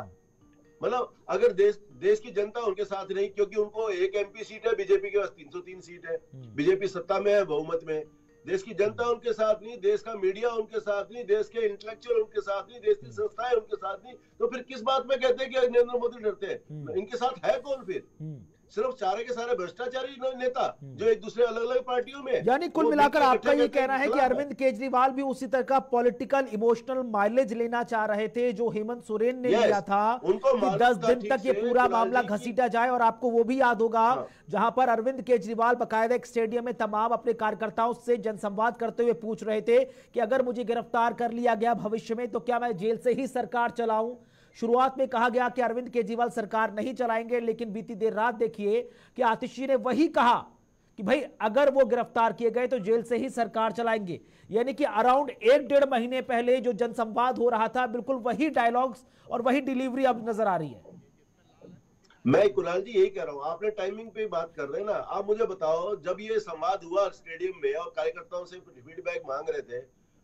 मतलब अगर देश की जनता उनके साथ नहीं, क्योंकि उनको 1 MP सीट है, बीजेपी के पास 303 सीट है, बीजेपी सत्ता में है, बहुमत में। देश की जनता उनके साथ नहीं, देश का मीडिया उनके साथ नहीं, देश के इंटेलेक्चुअल उनके साथ नहीं, देश की संस्थाएं उनके साथ नहीं, तो फिर किस बात में कहते हैं कि नरेंद्र मोदी डरते हैं? इनके साथ है कौन फिर? सिर्फ सारे के सारे भ्रष्टाचारी नेता जो एक दूसरे अलग अलग पार्टियों में। यानी कुल मिलाकर आपका ये कहना है कि अरविंद केजरीवाल भी उसी तरह का पॉलिटिकल इमोशनल माइलेज लेना चाह रहे थे जो हेमंत सोरेन ने लिया था कि 10 दिन तक ये पूरा मामला घसीटा जाए। और आपको वो भी याद होगा जहां पर अरविंद केजरीवाल बाकायदा एक स्टेडियम में तमाम अपने कार्यकर्ताओं से जनसंवाद करते हुए पूछ रहे थे कि अगर मुझे गिरफ्तार कर लिया गया भविष्य में तो क्या मैं जेल से ही सरकार चलाऊं। शुरुआत में कहा गया कि अरविंद केजरीवाल सरकार नहीं चलाएंगे, लेकिन बीती देर रात देखिए कि आतिश जी ने वही कहा कि भाई अगर वो गिरफ्तार किए गए तो जेल से ही सरकार चलाएंगे। यानी कि अराउंड 1-1.5 महीने पहले जो जनसंवाद हो रहा था, बिल्कुल वही डायलॉग्स और वही डिलीवरी अब नजर आ रही है। मैं कुणाल जी यही कह रहा हूँ, आपने टाइमिंग पे बात कर रहे हैं ना। आप मुझे बताओ, जब ये संवाद हुआ स्टेडियम में और कार्यकर्ताओं से फीडबैक मांग रहे थे,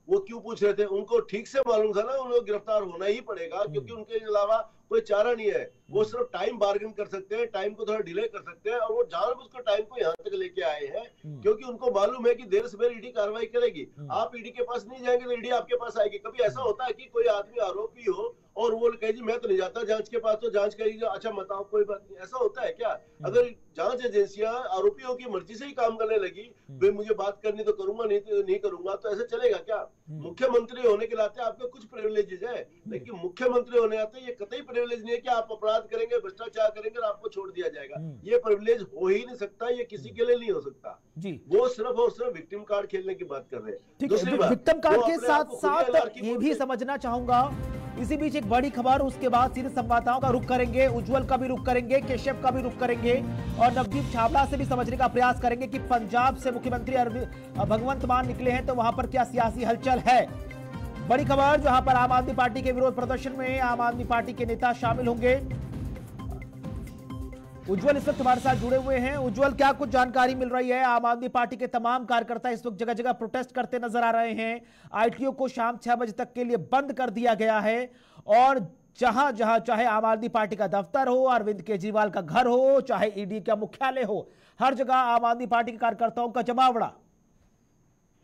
वो क्यों पूछ रहे थे? उनको ठीक से मालूम था ना उनको गिरफ्तार होना ही पड़ेगा, क्योंकि उनके अलावा कोई चारा नहीं है। वो सिर्फ टाइम बार्गेन कर सकते हैं, टाइम को थोड़ा डिले कर सकते हैं, और वो जानबूझकर टाइम को यहाँ तक लेके आए हैं क्योंकि उनको मालूम है कि देर सवेर ईडी कार्रवाई करेगी। आप ईडी के पास नहीं जाएंगे तो ईडी आपके पास आएगी। कभी ऐसा होता है कि कोई आदमी आरोपी हो और वो कहे जी मैं तो नहीं जाता जांच के पास, तो जांच करेगी, अच्छा बताओ कोई बात नहीं, ऐसा होता है क्या? अगर जांच एजेंसियां आरोपियों की मर्जी से ही काम करने लगी, भाई मुझे बात करनी तो करूंगा, नहीं करूंगा, तो ऐसे चलेगा क्या? मुख्यमंत्री होने के नाते आपके कुछ प्रिविलेजेस है, लेकिन मुख्यमंत्री होने आते ये कतई प्रिविलेज नहीं है कि आप अपराध करेंगे, भ्रष्टाचार करेंगे और आपको छोड़ दिया जाएगा। ये प्रिविलेज हो ही नहीं सकता, ये किसी के लिए नहीं हो सकता जी। वो सिर्फ और सिर्फ विक्टिम कार्ड खेलने की बात कर रहे हैं। दूसरी बात, विक्टिम कार्ड के साथ साथ ये भी समझना चाहूंगा, इसी बीच एक बड़ी खबर, उसके बाद सीधे संवाददाताओं का रुख करेंगे, उज्जवल का भी रुख करेंगे, केशव का भी रुख करेंगे और नवदीप छावला से भी समझने का प्रयास करेंगे कि पंजाब से मुख्यमंत्री भगवंत मान निकले हैं तो वहां पर क्या सियासी हलचल है। बड़ी खबर, जहां पर आम आदमी पार्टी के विरोध प्रदर्शन में आम आदमी पार्टी के नेता शामिल होंगे। उज्जवल इस वक्त हमारे साथ जुड़े हुए हैं। उज्जवल, क्या कुछ जानकारी मिल रही है? आम आदमी पार्टी के तमाम कार्यकर्ता इस वक्त जगह जगह प्रोटेस्ट करते नजर आ रहे हैं। आईटीओ को शाम 6 बजे तक के लिए बंद कर दिया गया है और जहां जहां चाहे आम आदमी पार्टी का दफ्तर हो, अरविंद केजरीवाल का घर हो, चाहे ईडी का मुख्यालय हो, हर जगह आम आदमी पार्टी के कार्यकर्ताओं का जमावड़ा।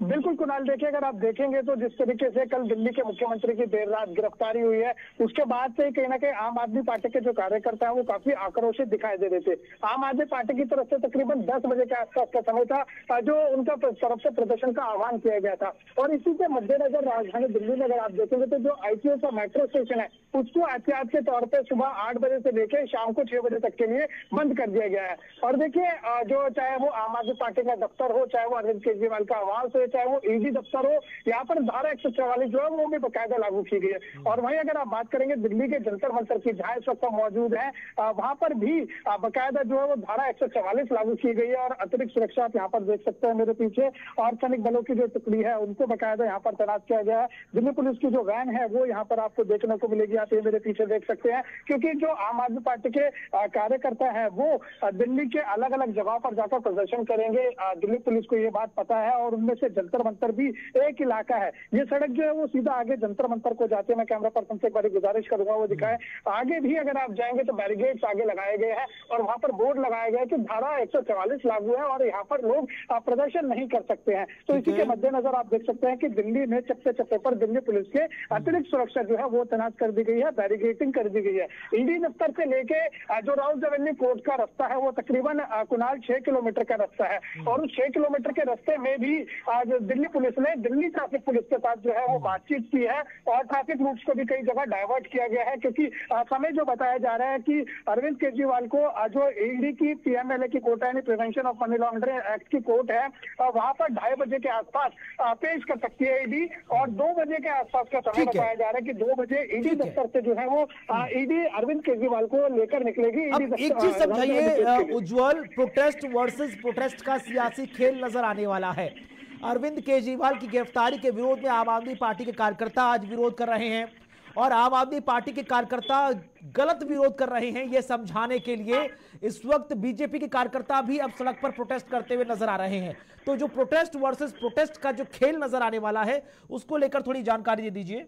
बिल्कुल कुणाल, देखिए अगर आप देखेंगे तो जिस तरीके से कल दिल्ली के मुख्यमंत्री की देर रात गिरफ्तारी हुई है, उसके बाद से कहीं ना कहीं आम आदमी पार्टी के जो कार्यकर्ता हैं वो काफी आक्रोशित दिखाई दे रहे थे। आम आदमी पार्टी की तरफ से तकरीबन 10 बजे के आसपास का समय था जो उनका तरफ से प्रदर्शन का आह्वान किया गया था। और इसी के मद्देनजर राजधानी दिल्ली में अगर आप देखेंगे तो जो ITO का मेट्रो स्टेशन है उसको एहतियात के तौर पर सुबह 8 बजे से लेकर शाम को 6 बजे तक के लिए बंद कर दिया गया है। और देखिए जो चाहे वो आम आदमी पार्टी का दफ्तर हो, चाहे वो अरविंद केजरीवाल का आवास हो, चाहे वो ED दफ्तर हो, यहाँ पर धारा 144 जो है वो भी बकायदा लागू की गई है। और वहीं अगर आप बात करेंगे दिल्ली के जंतर मंतर की, जहां इस वक्त मौजूद है, वहां पर भी बकायदा जो है वो धारा 144 लागू की गई है। और अतिरिक्त सुरक्षा आप यहाँ पर देख सकते हैं मेरे पीछे, अर्धसैनिक बलों की जो टुकड़ी है उनको बकायदा यहाँ पर तैनात किया गया है। दिल्ली पुलिस की जो वैन है वो यहाँ पर आपको देखने को मिलेगी, आप ये मेरे पीछे देख सकते हैं। क्योंकि जो आम आदमी पार्टी के कार्यकर्ता है वो दिल्ली के अलग अलग जगहों पर जाकर प्रदर्शन करेंगे। दिल्ली पुलिस को ये बात पता है और उनमें से जंतर मंतर भी एक इलाका है। ये सड़क जो है वो सीधा आगे जंतर मंतर को जाते हैं। मैं कैमरा पर्सन से एक बार गुजारिश करूंगा वो दिखाए। आगे भी अगर आप जाएंगे तो बैरिकेड्स आगे लगाए गए हैं और वहां पर बोर्ड लगाया गया है कि धारा 144 लागू है और यहाँ पर लोग प्रदर्शन नहीं कर सकते हैं। तो इसी के मद्देनजर आप देख सकते हैं कि दिल्ली में चप्पे चप्पे पर दिल्ली पुलिस के अतिरिक्त सुरक्षा जो है वो तैनात कर दी गई है, बैरिकेडिंग कर दी गई है। ED दफ्तर से लेके जो राउज एवेन्यू कोर्ट का रास्ता है वो तकरीबन कुणाल 6 किलोमीटर का रास्ता है। और उस 6 किलोमीटर के रास्ते में भी आज दिल्ली पुलिस ने दिल्ली ट्रैफिक पुलिस के साथ जो है वो बातचीत की है और ट्रैफिक रूट्स को भी कई जगह डाइवर्ट किया गया है। क्योंकि समय जो बताया जा रहा है कि अरविंद केजरीवाल को जो ED की PMLA की कोर्ट है, यानी prevention of money laundering act की कोर्ट है, वहां पर 2:30 बजे के आसपास पेश कर सकती है ED। और 2 बजे के आसपास का समय बताया जा रहा है कि 2 बजे ED दफ्तर से जो है वो ED अरविंद केजरीवाल को लेकर निकलेगी। एक चीज समझाइए उज्जवल, प्रोटेस्ट वर्सेस प्रोटेस्ट का सियासी खेल नजर आने वाला है। अरविंद केजरीवाल की गिरफ्तारी के विरोध में आम आदमी पार्टी के कार्यकर्ता आज विरोध कर रहे हैं और आम आदमी पार्टी के कार्यकर्ता गलत विरोध कर रहे हैं, यह समझाने के लिए इस वक्त बीजेपी के कार्यकर्ता भी अब सड़क पर प्रोटेस्ट करते हुए नजर आ रहे हैं। तो जो प्रोटेस्ट वर्सेस प्रोटेस्ट का जो खेल नजर आने वाला है उसको लेकर थोड़ी जानकारी दे दीजिए।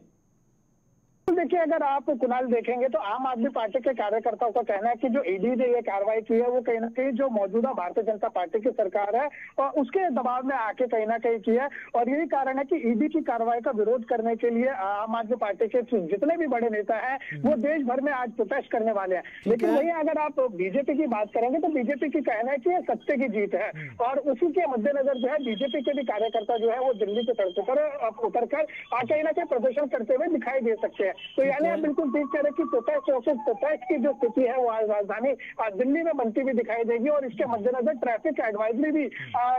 देखिए अगर आप कुणाल देखेंगे तो आम आदमी पार्टी के कार्यकर्ताओं का कहना है कि जो ED ने ये कार्रवाई की है वो कहीं ना कहीं जो मौजूदा भारतीय जनता पार्टी की सरकार है और उसके दबाव में आके कहीं ना कहीं की है। और यही कारण है कि ED की कार्रवाई का विरोध करने के लिए आम आदमी पार्टी के जितने भी बड़े नेता हैं वो देश भर में आज प्रोटेस्ट करने वाले हैं। लेकिन वही अगर आप बीजेपी की बात करेंगे तो बीजेपी की कहना है कि ये सत्य की जीत है और उसी के मद्देनजर जो है बीजेपी के भी कार्यकर्ता जो है वो दिल्ली के सड़कों पर उतरकर कहीं ना कहीं प्रदर्शन करते हुए दिखाई दे सकते हैं। तो यानी आप बिल्कुल ठीक कह रहे हैं कि प्रोटेस्ट की जो स्थिति है वो आज राजधानी दिल्ली में बनती हुई दिखाई देगी। और इसके मद्देनजर ट्रैफिक एडवाइजरी भी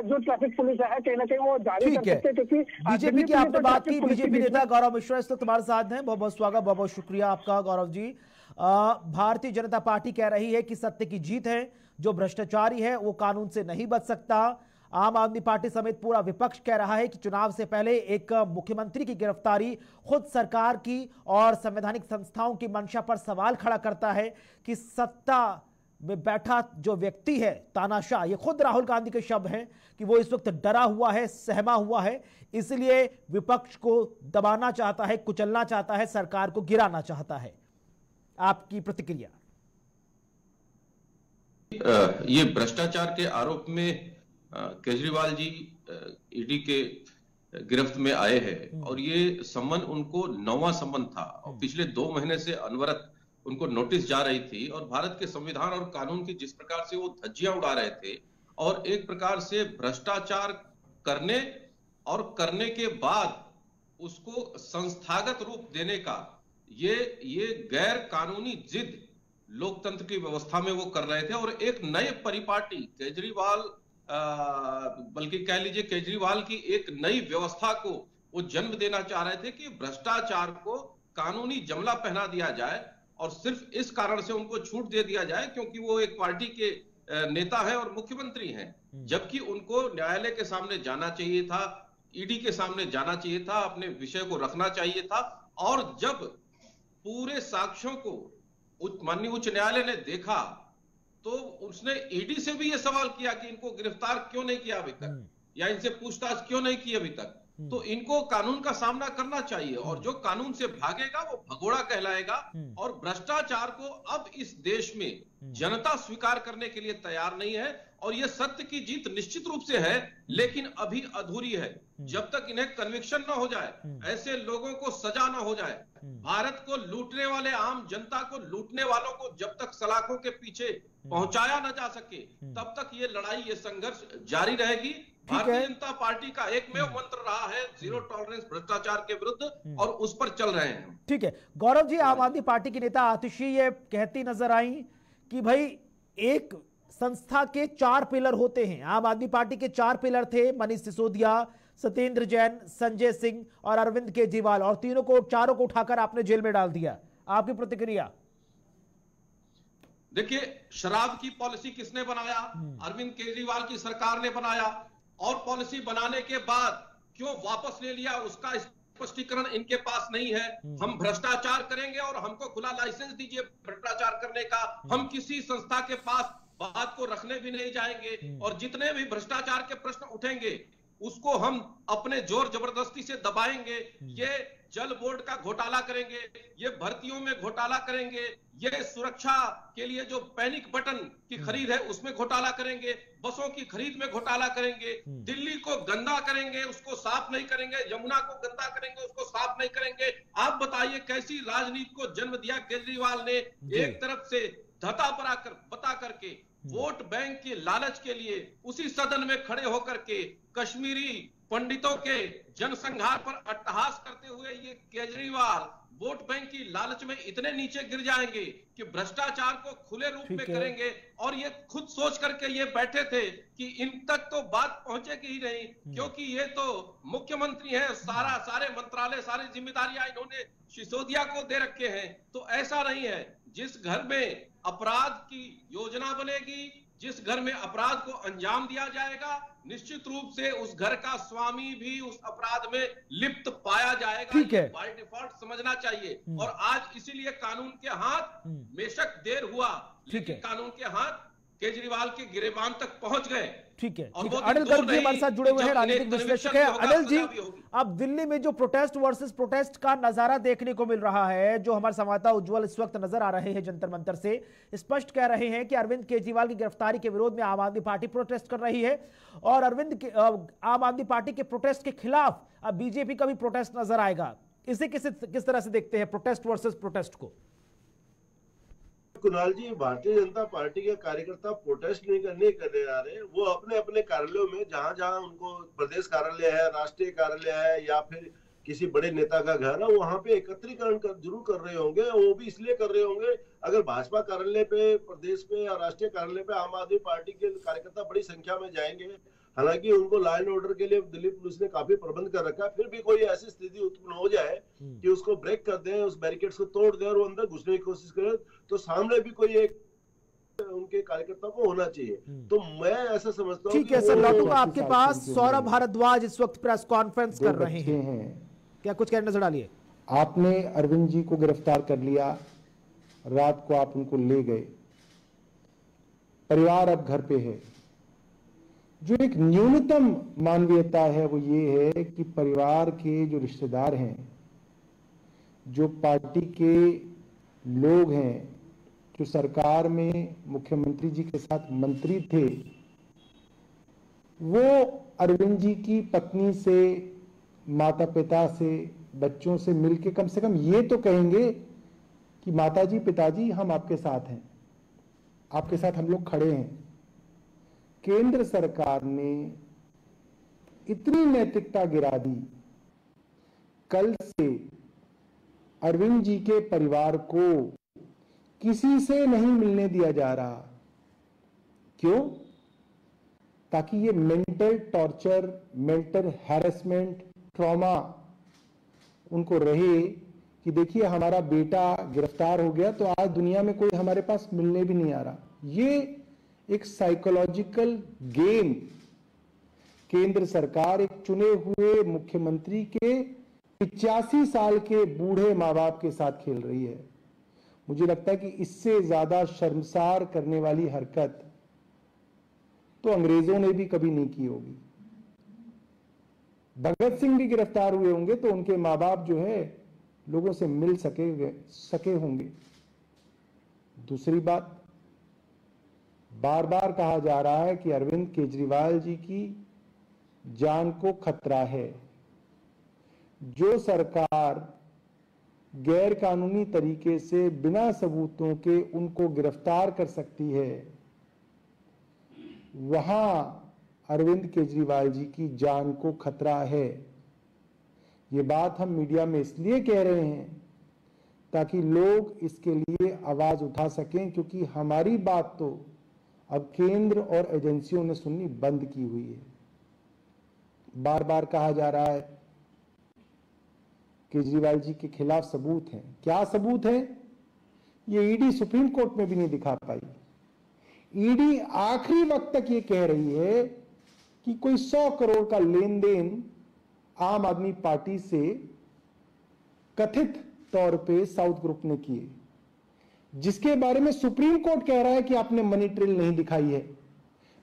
जो ट्रैफिक पुलिस है कहीं ना कहीं वो जारी कर सकते हैं। क्योंकि बीजेपी की आपने बात की, बीजेपी नेता गौरव मिश्रा इस वक्त हमारे साथ हैं। बहुत बहुत स्वागत, बहुत बहुत शुक्रिया आपका गौरव जी। भारतीय जनता पार्टी कह रही है कि सत्य की जीत है, जो भ्रष्टाचारी है वो कानून से नहीं बच सकता। आम आदमी पार्टी समेत पूरा विपक्ष कह रहा है कि चुनाव से पहले एक मुख्यमंत्री की गिरफ्तारी खुद सरकार की और संवैधानिक संस्थाओं की मंशा पर सवाल खड़ा करता है कि सत्ता में बैठा जो व्यक्ति है तानाशाह, ये खुद राहुल गांधी के शब्द हैं कि वो इस वक्त डरा हुआ है, सहमा हुआ है, इसलिए विपक्ष को दबाना चाहता है, कुचलना चाहता है, सरकार को गिराना चाहता है। आपकी प्रतिक्रिया? ये भ्रष्टाचार के आरोप में केजरीवाल जी ED के गिरफ्त में आए हैं और ये सम्मन उनको 9वां सम्मन था और पिछले 2 महीने से अनवरत उनको नोटिस जा रही थी। और भारत के संविधान और कानून की जिस प्रकार से वो धज्जियां उड़ा रहे थे और एक प्रकार से भ्रष्टाचार करने और करने के बाद उसको संस्थागत रूप देने का ये गैर कानूनी जिद लोकतंत्र की व्यवस्था में वो कर रहे थे। और एक नए परिपाटी केजरीवाल, बल्कि कह लीजिए केजरीवाल की एक नई व्यवस्था को वो जन्म देना चाह रहे थे कि भ्रष्टाचार को कानूनी जमला पहना दिया जाए और सिर्फ इस कारण से उनको छूट दे दिया जाए क्योंकि वो एक पार्टी के नेता है और मुख्यमंत्री हैं। जबकि उनको न्यायालय के सामने जाना चाहिए था, ED के सामने जाना चाहिए था, अपने विषय को रखना चाहिए था। और जब पूरे साक्ष्यों को माननीय उच्च न्यायालय ने देखा तो उसने ED से भी यह सवाल किया कि इनको गिरफ्तार क्यों नहीं किया अभी तक या इनसे पूछताछ क्यों नहीं की अभी तक। तो इनको कानून का सामना करना चाहिए और जो कानून से भागेगा वो भगोड़ा कहलाएगा। और भ्रष्टाचार को अब इस देश में जनता स्वीकार करने के लिए तैयार नहीं है और ये सत्य की जीत निश्चित रूप से है, लेकिन अभी अधूरी है। जब तक इन्हें कन्विक्शन ना हो जाए, ऐसे लोगों को सजा ना हो जाए, भारत को लूटने वाले, आम जनता को लूटने वालों को जब तक सलाखों के पीछे पहुंचाया ना जा सके, तब तक ये लड़ाई, ये संघर्ष जारी रहेगी। भारतीय जनता पार्टी का एकमेव मंत्र रहा है जीरो टॉलरेंस भ्रष्टाचार के विरुद्ध, और उस पर चल रहे हैं। ठीक है गौरव जी, आम आदमी पार्टी की नेता आतिशी ये कहती नजर आई कि भाई एक संस्था के 4 पिलर होते हैं। आम आदमी पार्टी के 4 पिलर थे, मनीष सिसोदिया, सत्येंद्र जैन, संजय सिंह और अरविंद केजरीवाल, और चारों को उठाकर आपने जेल में डाल दिया। आपकी प्रतिक्रिया? देखिए, शराब की पॉलिसी किसने बनाया? अरविंद केजरीवाल की सरकार ने बनाया, और पॉलिसी बनाने के बाद क्यों वापस ले लिया, उसका स्पष्टीकरण इनके पास नहीं है। हम भ्रष्टाचार करेंगे और हमको खुला लाइसेंस दीजिए भ्रष्टाचार करने का, हम किसी संस्था के पास बात को रखने भी नहीं जाएंगे, और जितने भी भ्रष्टाचार के प्रश्न उठेंगे उसको हम अपने जोर जबरदस्ती से दबाएंगे। ये जल बोर्ड का घोटाला करेंगे, ये भर्तियों में घोटाला करेंगे, ये सुरक्षा के लिए जो पैनिक बटन की खरीद है उसमें घोटाला करेंगे, बसों की खरीद में घोटाला करेंगे, दिल्ली को गंदा करेंगे, उसको साफ नहीं करेंगे, यमुना को गंदा करेंगे, उसको साफ नहीं करेंगे। आप बताइए कैसी राजनीति को जन्म दिया केजरीवाल ने? एक तरफ से धता बता करके वोट बैंक के लालच के लिए उसी सदन में खड़े होकर के कश्मीरी पंडितों के जनसंहार पर अट्टहास करते हुए ये केजरीवाल वोट बैंक की लालच में इतने नीचे गिर जाएंगे कि भ्रष्टाचार को खुले रूप में करेंगे। और ये खुद सोच करके ये बैठे थे कि इन तक तो बात पहुंचेगी ही नहीं, क्योंकि ये तो मुख्यमंत्री हैं, सारे मंत्रालय, सारी जिम्मेदारियां इन्होंने सिसोदिया को दे रखे हैं। तो ऐसा नहीं है। जिस घर में अपराध की योजना बनेगी, जिस घर में अपराध को अंजाम दिया जाएगा, निश्चित रूप से उस घर का स्वामी भी उस अपराध में लिप्त पाया जाएगा। ठीक है, बाय डिफॉल्ट समझना चाहिए। और आज इसीलिए कानून के हाथ, बेशक देर हुआ, लेकिन कानून के हाथ केजरीवाल के गिरेबान तक पहुंच गए। ठीक है, अनिल गर्ग जी हमारे साथ जुड़े हुए हैं, राजनीतिक विश्लेषक है। अनिल जी, अब दिल्ली में जो प्रोटेस्ट वर्सेस प्रोटेस्ट का नजारा देखने को मिल रहा है, जो हमारे संवाददाता उज्जवल इस वक्त नजर आ रहे हैं जंतर मंतर से, स्पष्ट कह रहे हैं कि अरविंद केजरीवाल की गिरफ्तारी के विरोध में आम आदमी पार्टी प्रोटेस्ट कर रही है, और आम आदमी पार्टी के प्रोटेस्ट के खिलाफ अब बीजेपी का भी प्रोटेस्ट नजर आएगा। इसे किस तरह से देखते हैं, प्रोटेस्ट वर्सेस प्रोटेस्ट को? कुणाल जी, भारतीय जनता पार्टी के कार्यकर्ता प्रोटेस्ट नहीं करने आ रहे। वो अपने अपने कार्यालयों में, जहां जहां उनको प्रदेश कार्यालय है, राष्ट्रीय कार्यालय है, या फिर किसी बड़े नेता का घर है, वहां पे एकत्रीकरण जरूर कर रहे होंगे। वो भी इसलिए कर रहे होंगे, अगर भाजपा कार्यालय पे, प्रदेश पे या राष्ट्रीय कार्यालय पे आम आदमी पार्टी के कार्यकर्ता बड़ी संख्या में जाएंगे, हालांकि उनको लॉ एंड ऑर्डर के लिए दिल्ली पुलिस ने काफी प्रबंध कर रखा है, फिर भी कोई ऐसी स्थिति उत्पन्न हो जाए कि उसको ब्रेक कर दें, उस बैरिकेड्स को तोड़ दें और वो अंदर घुसने की कोशिश करें, तो सामने भी कोई एक उनके कार्यकर्ता को होना चाहिए। तो मैं ऐसा समझता हूँ। ठीक है सर, लौटूंगा आपके पास। सौरभ भारद्वाज इस वक्त प्रेस कॉन्फ्रेंस कर रहे हैं, क्या कुछ कहने नजर डालिए? आपने अरविंद जी को गिरफ्तार कर लिया, रात को आप उनको ले गए, परिवार अब घर पे है। जो एक न्यूनतम मानवीयता है वो ये है कि परिवार के जो रिश्तेदार हैं, जो पार्टी के लोग हैं, जो सरकार में मुख्यमंत्री जी के साथ मंत्री थे, वो अरविंद जी की पत्नी से, माता पिता से, बच्चों से मिलके कम से कम ये तो कहेंगे कि माताजी, पिताजी, हम आपके साथ हैं, आपके साथ हम लोग खड़े हैं। केंद्र सरकार ने इतनी नैतिकता गिरा दी, कल से अरविंद जी के परिवार को किसी से नहीं मिलने दिया जा रहा। क्यों? ताकि ये mental torture, mental harassment, trauma उनको रहे कि देखिए हमारा बेटा गिरफ्तार हो गया तो आज दुनिया में कोई हमारे पास मिलने भी नहीं आ रहा। ये एक साइकोलॉजिकल गेम केंद्र सरकार एक चुने हुए मुख्यमंत्री के 85 साल के बूढ़े माँ बाप के साथ खेल रही है। मुझे लगता है कि इससे ज्यादा शर्मसार करने वाली हरकत तो अंग्रेजों ने भी कभी नहीं की होगी। भगत सिंह भी गिरफ्तार हुए होंगे तो उनके माँ बाप जो है लोगों से मिल सके होंगे। दूसरी बात, बार बार कहा जा रहा है कि अरविंद केजरीवाल जी की जान को खतरा है। जो सरकार गैर कानूनी तरीके से बिना सबूतों के उनको गिरफ्तार कर सकती है, वहां अरविंद केजरीवाल जी की जान को खतरा है। ये बात हम मीडिया में इसलिए कह रहे हैं ताकि लोग इसके लिए आवाज उठा सकें, क्योंकि हमारी बात तो अब केंद्र और एजेंसियों ने सुननी बंद की हुई है। बार बार कहा जा रहा है केजरीवाल जी के खिलाफ सबूत हैं। क्या सबूत है? ये ईडी सुप्रीम कोर्ट में भी नहीं दिखा पाई। ईडी आखिरी वक्त तक ये कह रही है कि कोई 100 करोड़ का लेन देन आम आदमी पार्टी से कथित तौर पे साउथ ग्रुप ने किए, जिसके बारे में सुप्रीम कोर्ट कह रहा है कि आपने मनी ट्रेल नहीं दिखाई है।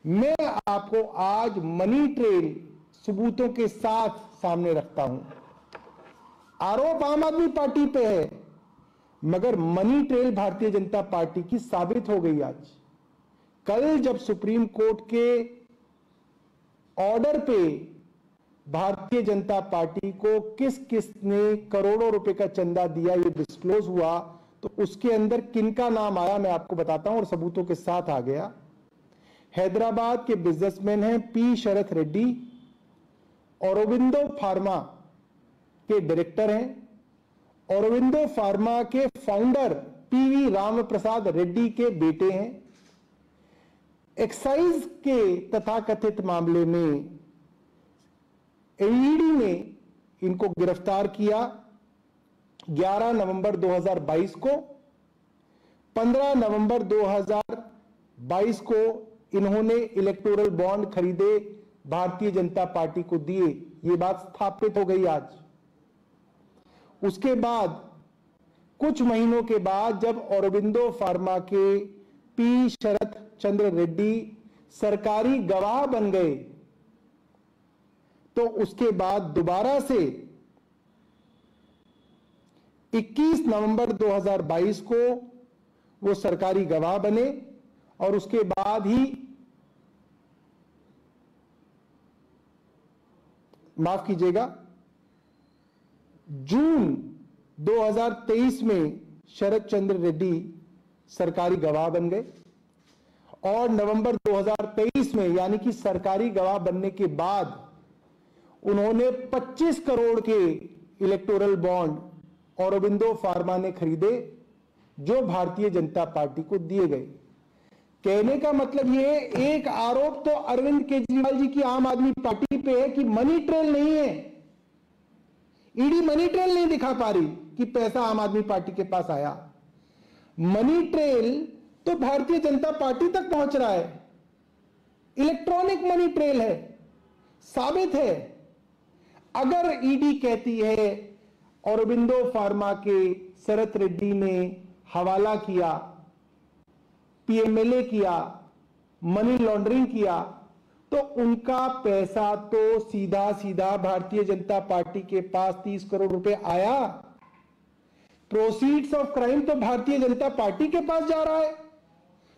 मैं आपको आज मनी ट्रेल सबूतों के साथ सामने रखता हूं। आरोप आम आदमी पार्टी पे है, मगर money trail Bharatiya Janata party की साबित हो गई। आज कल जब सुप्रीम कोर्ट के ऑर्डर पे भारतीय जनता पार्टी को किस किस ने करोड़ों रुपए का चंदा दिया ये डिस्क्लोज हुआ, तो उसके अंदर किनका नाम आया मैं आपको बताता हूं और सबूतों के साथ आ गया। हैदराबाद के बिजनेसमैन हैं पी शरथ रेड्डी, औरोबिंदो फार्मा के डायरेक्टर हैं, औरोबिंदो फार्मा के फाउंडर पीवी राम प्रसाद रेड्डी के बेटे हैं। एक्साइज के तथाकथित मामले में ईडी ने इनको गिरफ्तार किया 11 नवंबर 2022 को। 15 नवंबर 2022 को इन्होंने इलेक्टोरल बॉन्ड खरीदे, भारतीय जनता पार्टी को दिए। ये बात स्थापित हो गई आज। उसके बाद कुछ महीनों के बाद जब औरोबिंदो फार्मा के पी शरथ चंद्र रेड्डी सरकारी गवाह बन गए, तो उसके बाद दोबारा से 21 नवंबर 2022 को वो सरकारी गवाह बने और उसके बाद ही माफ कीजिएगा जून 2023 में शरद चंद्र रेड्डी सरकारी गवाह बन गए और नवंबर 2023 में यानी कि सरकारी गवाह बनने के बाद उन्होंने 25 करोड़ के इलेक्टोरल बॉन्ड औरोबिंदो फार्मा ने खरीदे, जो भारतीय जनता पार्टी को दिए गए। कहने का मतलब ये एक आरोप तो अरविंद केजरीवाल जी की आम आदमी पार्टी पे है कि मनी ट्रेल नहीं है। ईडी मनी ट्रेल नहीं दिखा पा रही कि पैसा आम आदमी पार्टी के पास आया। मनी ट्रेल तो भारतीय जनता पार्टी तक पहुंच रहा है। इलेक्ट्रॉनिक मनी ट्रेल है, साबित है। अगर ईडी कहती है औरोबिंदो फार्मा के शरथ रेड्डी ने हवाला किया, पीएमएलए किया, मनी लॉन्ड्रिंग किया, तो उनका पैसा तो सीधा सीधा भारतीय जनता पार्टी के पास 30 करोड़ रुपए आया। प्रोसीड्स ऑफ क्राइम तो भारतीय जनता पार्टी के पास जा रहा है,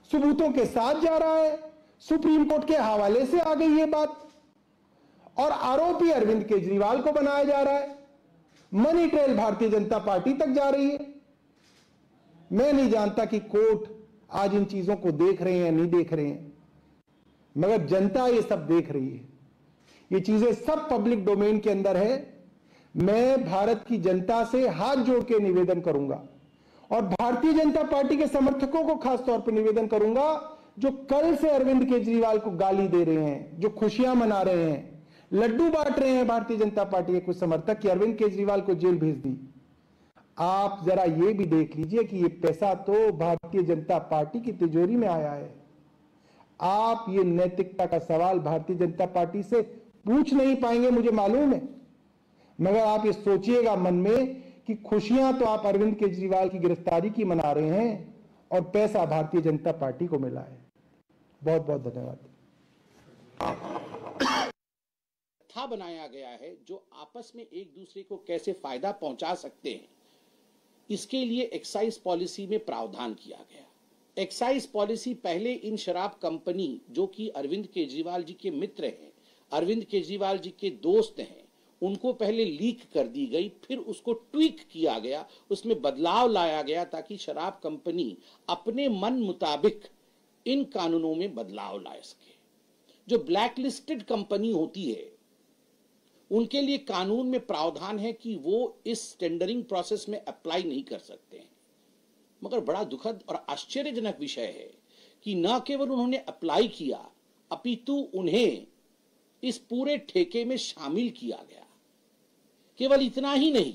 सबूतों के साथ जा रहा है। सुप्रीम कोर्ट के हवाले से आ गई ये बात और आरोपी अरविंद केजरीवाल को बनाया जा रहा है। Money trail Bharatiya Janata party तक जा रही है। मैं नहीं जानता कि कोर्ट आज इन चीजों को देख रहे हैं या नहीं देख रहे हैं, मगर जनता ये सब देख रही है। ये चीजें सब पब्लिक डोमेन के अंदर है। मैं भारत की जनता से हाथ जोड़ के निवेदन करूंगा और भारतीय जनता पार्टी के समर्थकों को खास तौर पर निवेदन करूंगा, जो कल से अरविंद केजरीवाल को गाली दे रहे हैं, जो खुशियां मना रहे हैं, लड्डू बांट रहे हैं भारतीय जनता पार्टी के कुछ समर्थक कि अरविंद केजरीवाल को जेल भेज दी। आप जरा ये भी देख लीजिए कि ये पैसा तो भारतीय जनता पार्टी की तिजोरी में आया है। आप ये नैतिकता का सवाल भारतीय जनता पार्टी से पूछ नहीं पाएंगे, मुझे मालूम है, मगर आप ये सोचिएगा मन में कि खुशियां तो आप अरविंद केजरीवाल की गिरफ्तारी की मना रहे हैं और पैसा भारतीय जनता पार्टी को मिला है। बहुत बहुत धन्यवाद। था बनाया गया है जो आपस में एक दूसरे को कैसे फायदा पहुंचा सकते हैं, इसके लिए एक्साइज पॉलिसी में प्रावधान किया गया। एक्साइज पॉलिसी पहले इन शराब कंपनी जो कि अरविंद केजरीवाल जी के मित्र हैं, अरविंद केजरीवाल जी के दोस्त हैं, उनको पहले लीक कर दी गई, फिर उसको ट्वीक किया गया, उसमें बदलाव लाया गया ताकि शराब कंपनी अपने मन मुताबिक इन कानूनों में बदलाव ला सके। जो ब्लैक लिस्टेड कंपनी होती है उनके लिए कानून में प्रावधान है कि वो इस टेंडरिंग प्रोसेस में अप्लाई नहीं कर सकते हैं। मगर बड़ा दुखद और आश्चर्यजनक विषय है कि न केवल उन्होंने अप्लाई किया अपितु उन्हें इस पूरे ठेके में शामिल किया गया। केवल इतना ही नहीं,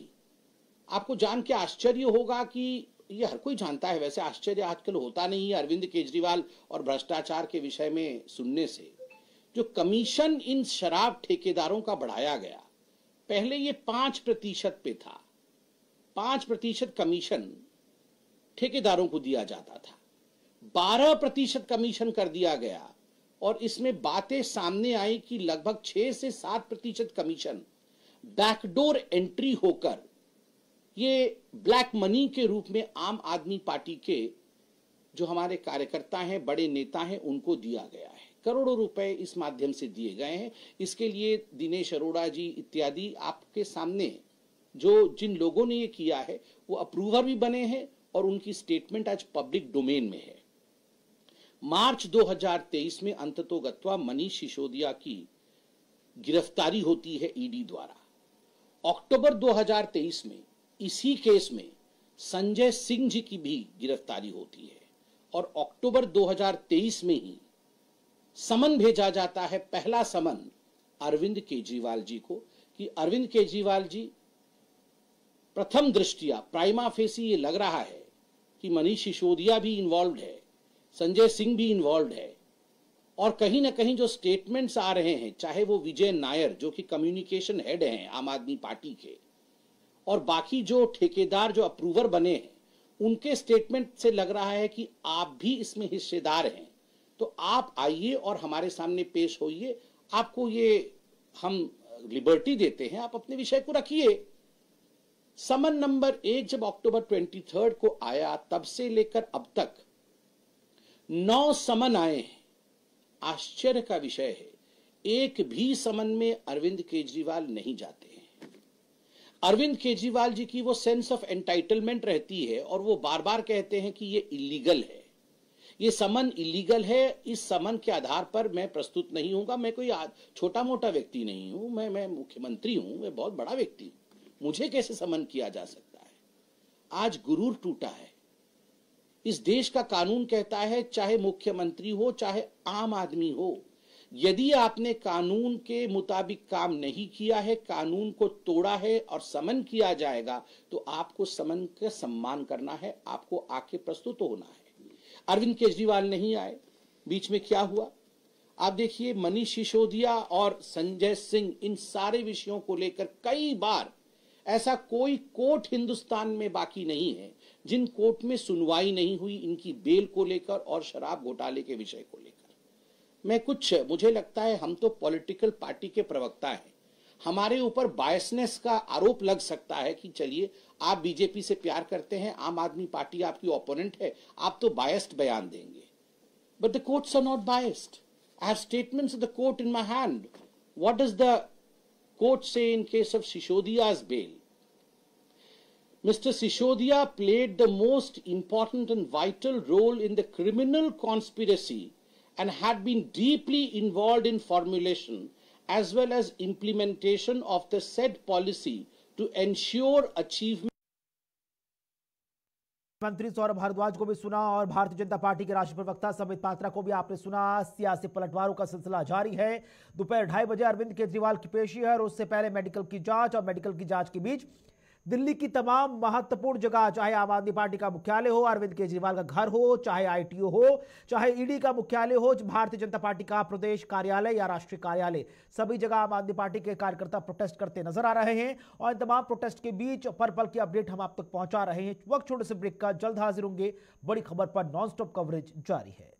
आपको जान के आश्चर्य होगा कि ये हर कोई जानता है, वैसे आश्चर्य आजकल होता नहीं है अरविंद केजरीवाल और भ्रष्टाचार के विषय में सुनने से। जो कमीशन इन शराब ठेकेदारों का बढ़ाया गया, पहले ये 5% पे था, 5% कमीशन ठेकेदारों को दिया जाता था, 12% कमीशन कर दिया गया और इसमें बातें सामने आई कि लगभग 6 से 7% कमीशन बैकडोर एंट्री होकर ये ब्लैक मनी के रूप में आम आदमी पार्टी के जो हमारे कार्यकर्ता हैं, बड़े नेता हैं, उनको दिया गया है। करोड़ों रुपए इस माध्यम से दिए गए हैं। इसके लिए दिनेश अरोड़ा जी इत्यादि आपके सामने जो जिन लोगों ने ये किया है वो अप्रूवर भी बने हैं और उनकी स्टेटमेंट आज पब्लिक डोमेन में है। मार्च 2023 में अंततोगत्वा मनीष सिसोदिया की गिरफ्तारी होती है ईडी द्वारा। अक्टूबर 2023 में इसी केस में संजय सिंह जी की भी गिरफ्तारी होती है और अक्टूबर 2023 में ही समन भेजा जाता है, पहला समन अरविंद केजरीवाल जी को कि अरविंद केजरीवाल जी, प्रथम दृष्टिया प्राइमा फेसी ये लग रहा है कि मनीष सिसोदिया भी इन्वॉल्व है, संजय सिंह भी इन्वॉल्व है और कहीं ना कहीं जो स्टेटमेंट्स आ रहे हैं, चाहे वो विजय नायर जो कि कम्युनिकेशन हेड हैं आम आदमी पार्टी के, और बाकी जो ठेकेदार जो अप्रूवर बने हैं, उनके स्टेटमेंट से लग रहा है कि आप भी इसमें हिस्सेदार हैं, तो आप आइए और हमारे सामने पेश होइए, आपको ये हम लिबर्टी देते हैं, आप अपने विषय को रखिए। समन नंबर 1 जब अक्टूबर 23 को आया, तब से लेकर अब तक 9 समन आए हैं। आश्चर्य का विषय है, एक भी समन में अरविंद केजरीवाल नहीं जाते हैं। अरविंद केजरीवाल जी की वो सेंस ऑफ एंटाइटलमेंट रहती है और वो बार बार कहते हैं कि ये इलीगल है, ये समन इलीगल है, इस समन के आधार पर मैं प्रस्तुत नहीं होऊंगा। मैं कोई छोटा मोटा व्यक्ति नहीं हूं, मैं मुख्यमंत्री हूं, मैं बहुत बड़ा व्यक्ति हूं, मुझे कैसे समन किया जा सकता है। आज गुरूर टूटा है। इस देश का कानून कहता है चाहे मुख्यमंत्री हो चाहे आम आदमी हो, यदि आपने कानून के मुताबिक काम नहीं किया है, कानून को तोड़ा है और समन किया जाएगा, तो आपको समन का सम्मान करना है, आपको आके प्रस्तुत होना है। अरविंद केजरीवाल नहीं आए, बीच में क्या हुआ आप देखिए। मनीष सिसोदिया और संजय सिंह, इन सारे विषयों को लेकर कई बार, ऐसा कोई कोर्ट हिंदुस्तान में बाकी नहीं है जिन कोर्ट में सुनवाई नहीं हुई इनकी बेल को लेकर और शराब घोटाले के विषय को लेकर। मुझे लगता है हम तो पॉलिटिकल पार्टी के प्रवक्ता हैं, हमारे ऊपर बायसनेस का आरोप लग सकता है कि चलिए आप बीजेपी से प्यार करते हैं, आम आदमी पार्टी आपकी ओपोनेंट है, आप तो बायस्ड बयान देंगे। But the courts are not biased. I have statements of the court in my hand. What does the court say in case of सिसोदिया's bail? Mr. Sisodia played the most important and vital role in the criminal conspiracy and had been deeply involved in formulation as well as implementation of the said policy to ensure achievement. मंत्री सौरभ भारद्वाज को भी सुना और Bharatiya Janata party के राष्ट्रीय प्रवक्ता संबित पात्रा को भी आपने सुना। सियासी पलटवारों का सिलसिला जारी है। दोपहर 2:30 बजे अरविंद केजरीवाल की पेशी है और उससे पहले मेडिकल की जांच, और मेडिकल की जांच के बीच दिल्ली की तमाम महत्वपूर्ण जगह, चाहे आम आदमी पार्टी का मुख्यालय हो, अरविंद केजरीवाल का घर हो, चाहे आईटीओ हो, चाहे ईडी का मुख्यालय हो, भारतीय जनता पार्टी का प्रदेश कार्यालय या राष्ट्रीय कार्यालय, सभी जगह आम आदमी पार्टी के कार्यकर्ता प्रोटेस्ट करते नजर आ रहे हैं। और इन तमाम प्रोटेस्ट के बीच पल पल की अपडेट हम आप तक पहुंचा रहे हैं। वक्त छोटे से ब्रेक का, जल्द हाजिर होंगे। बड़ी खबर पर नॉन स्टॉप कवरेज जारी है।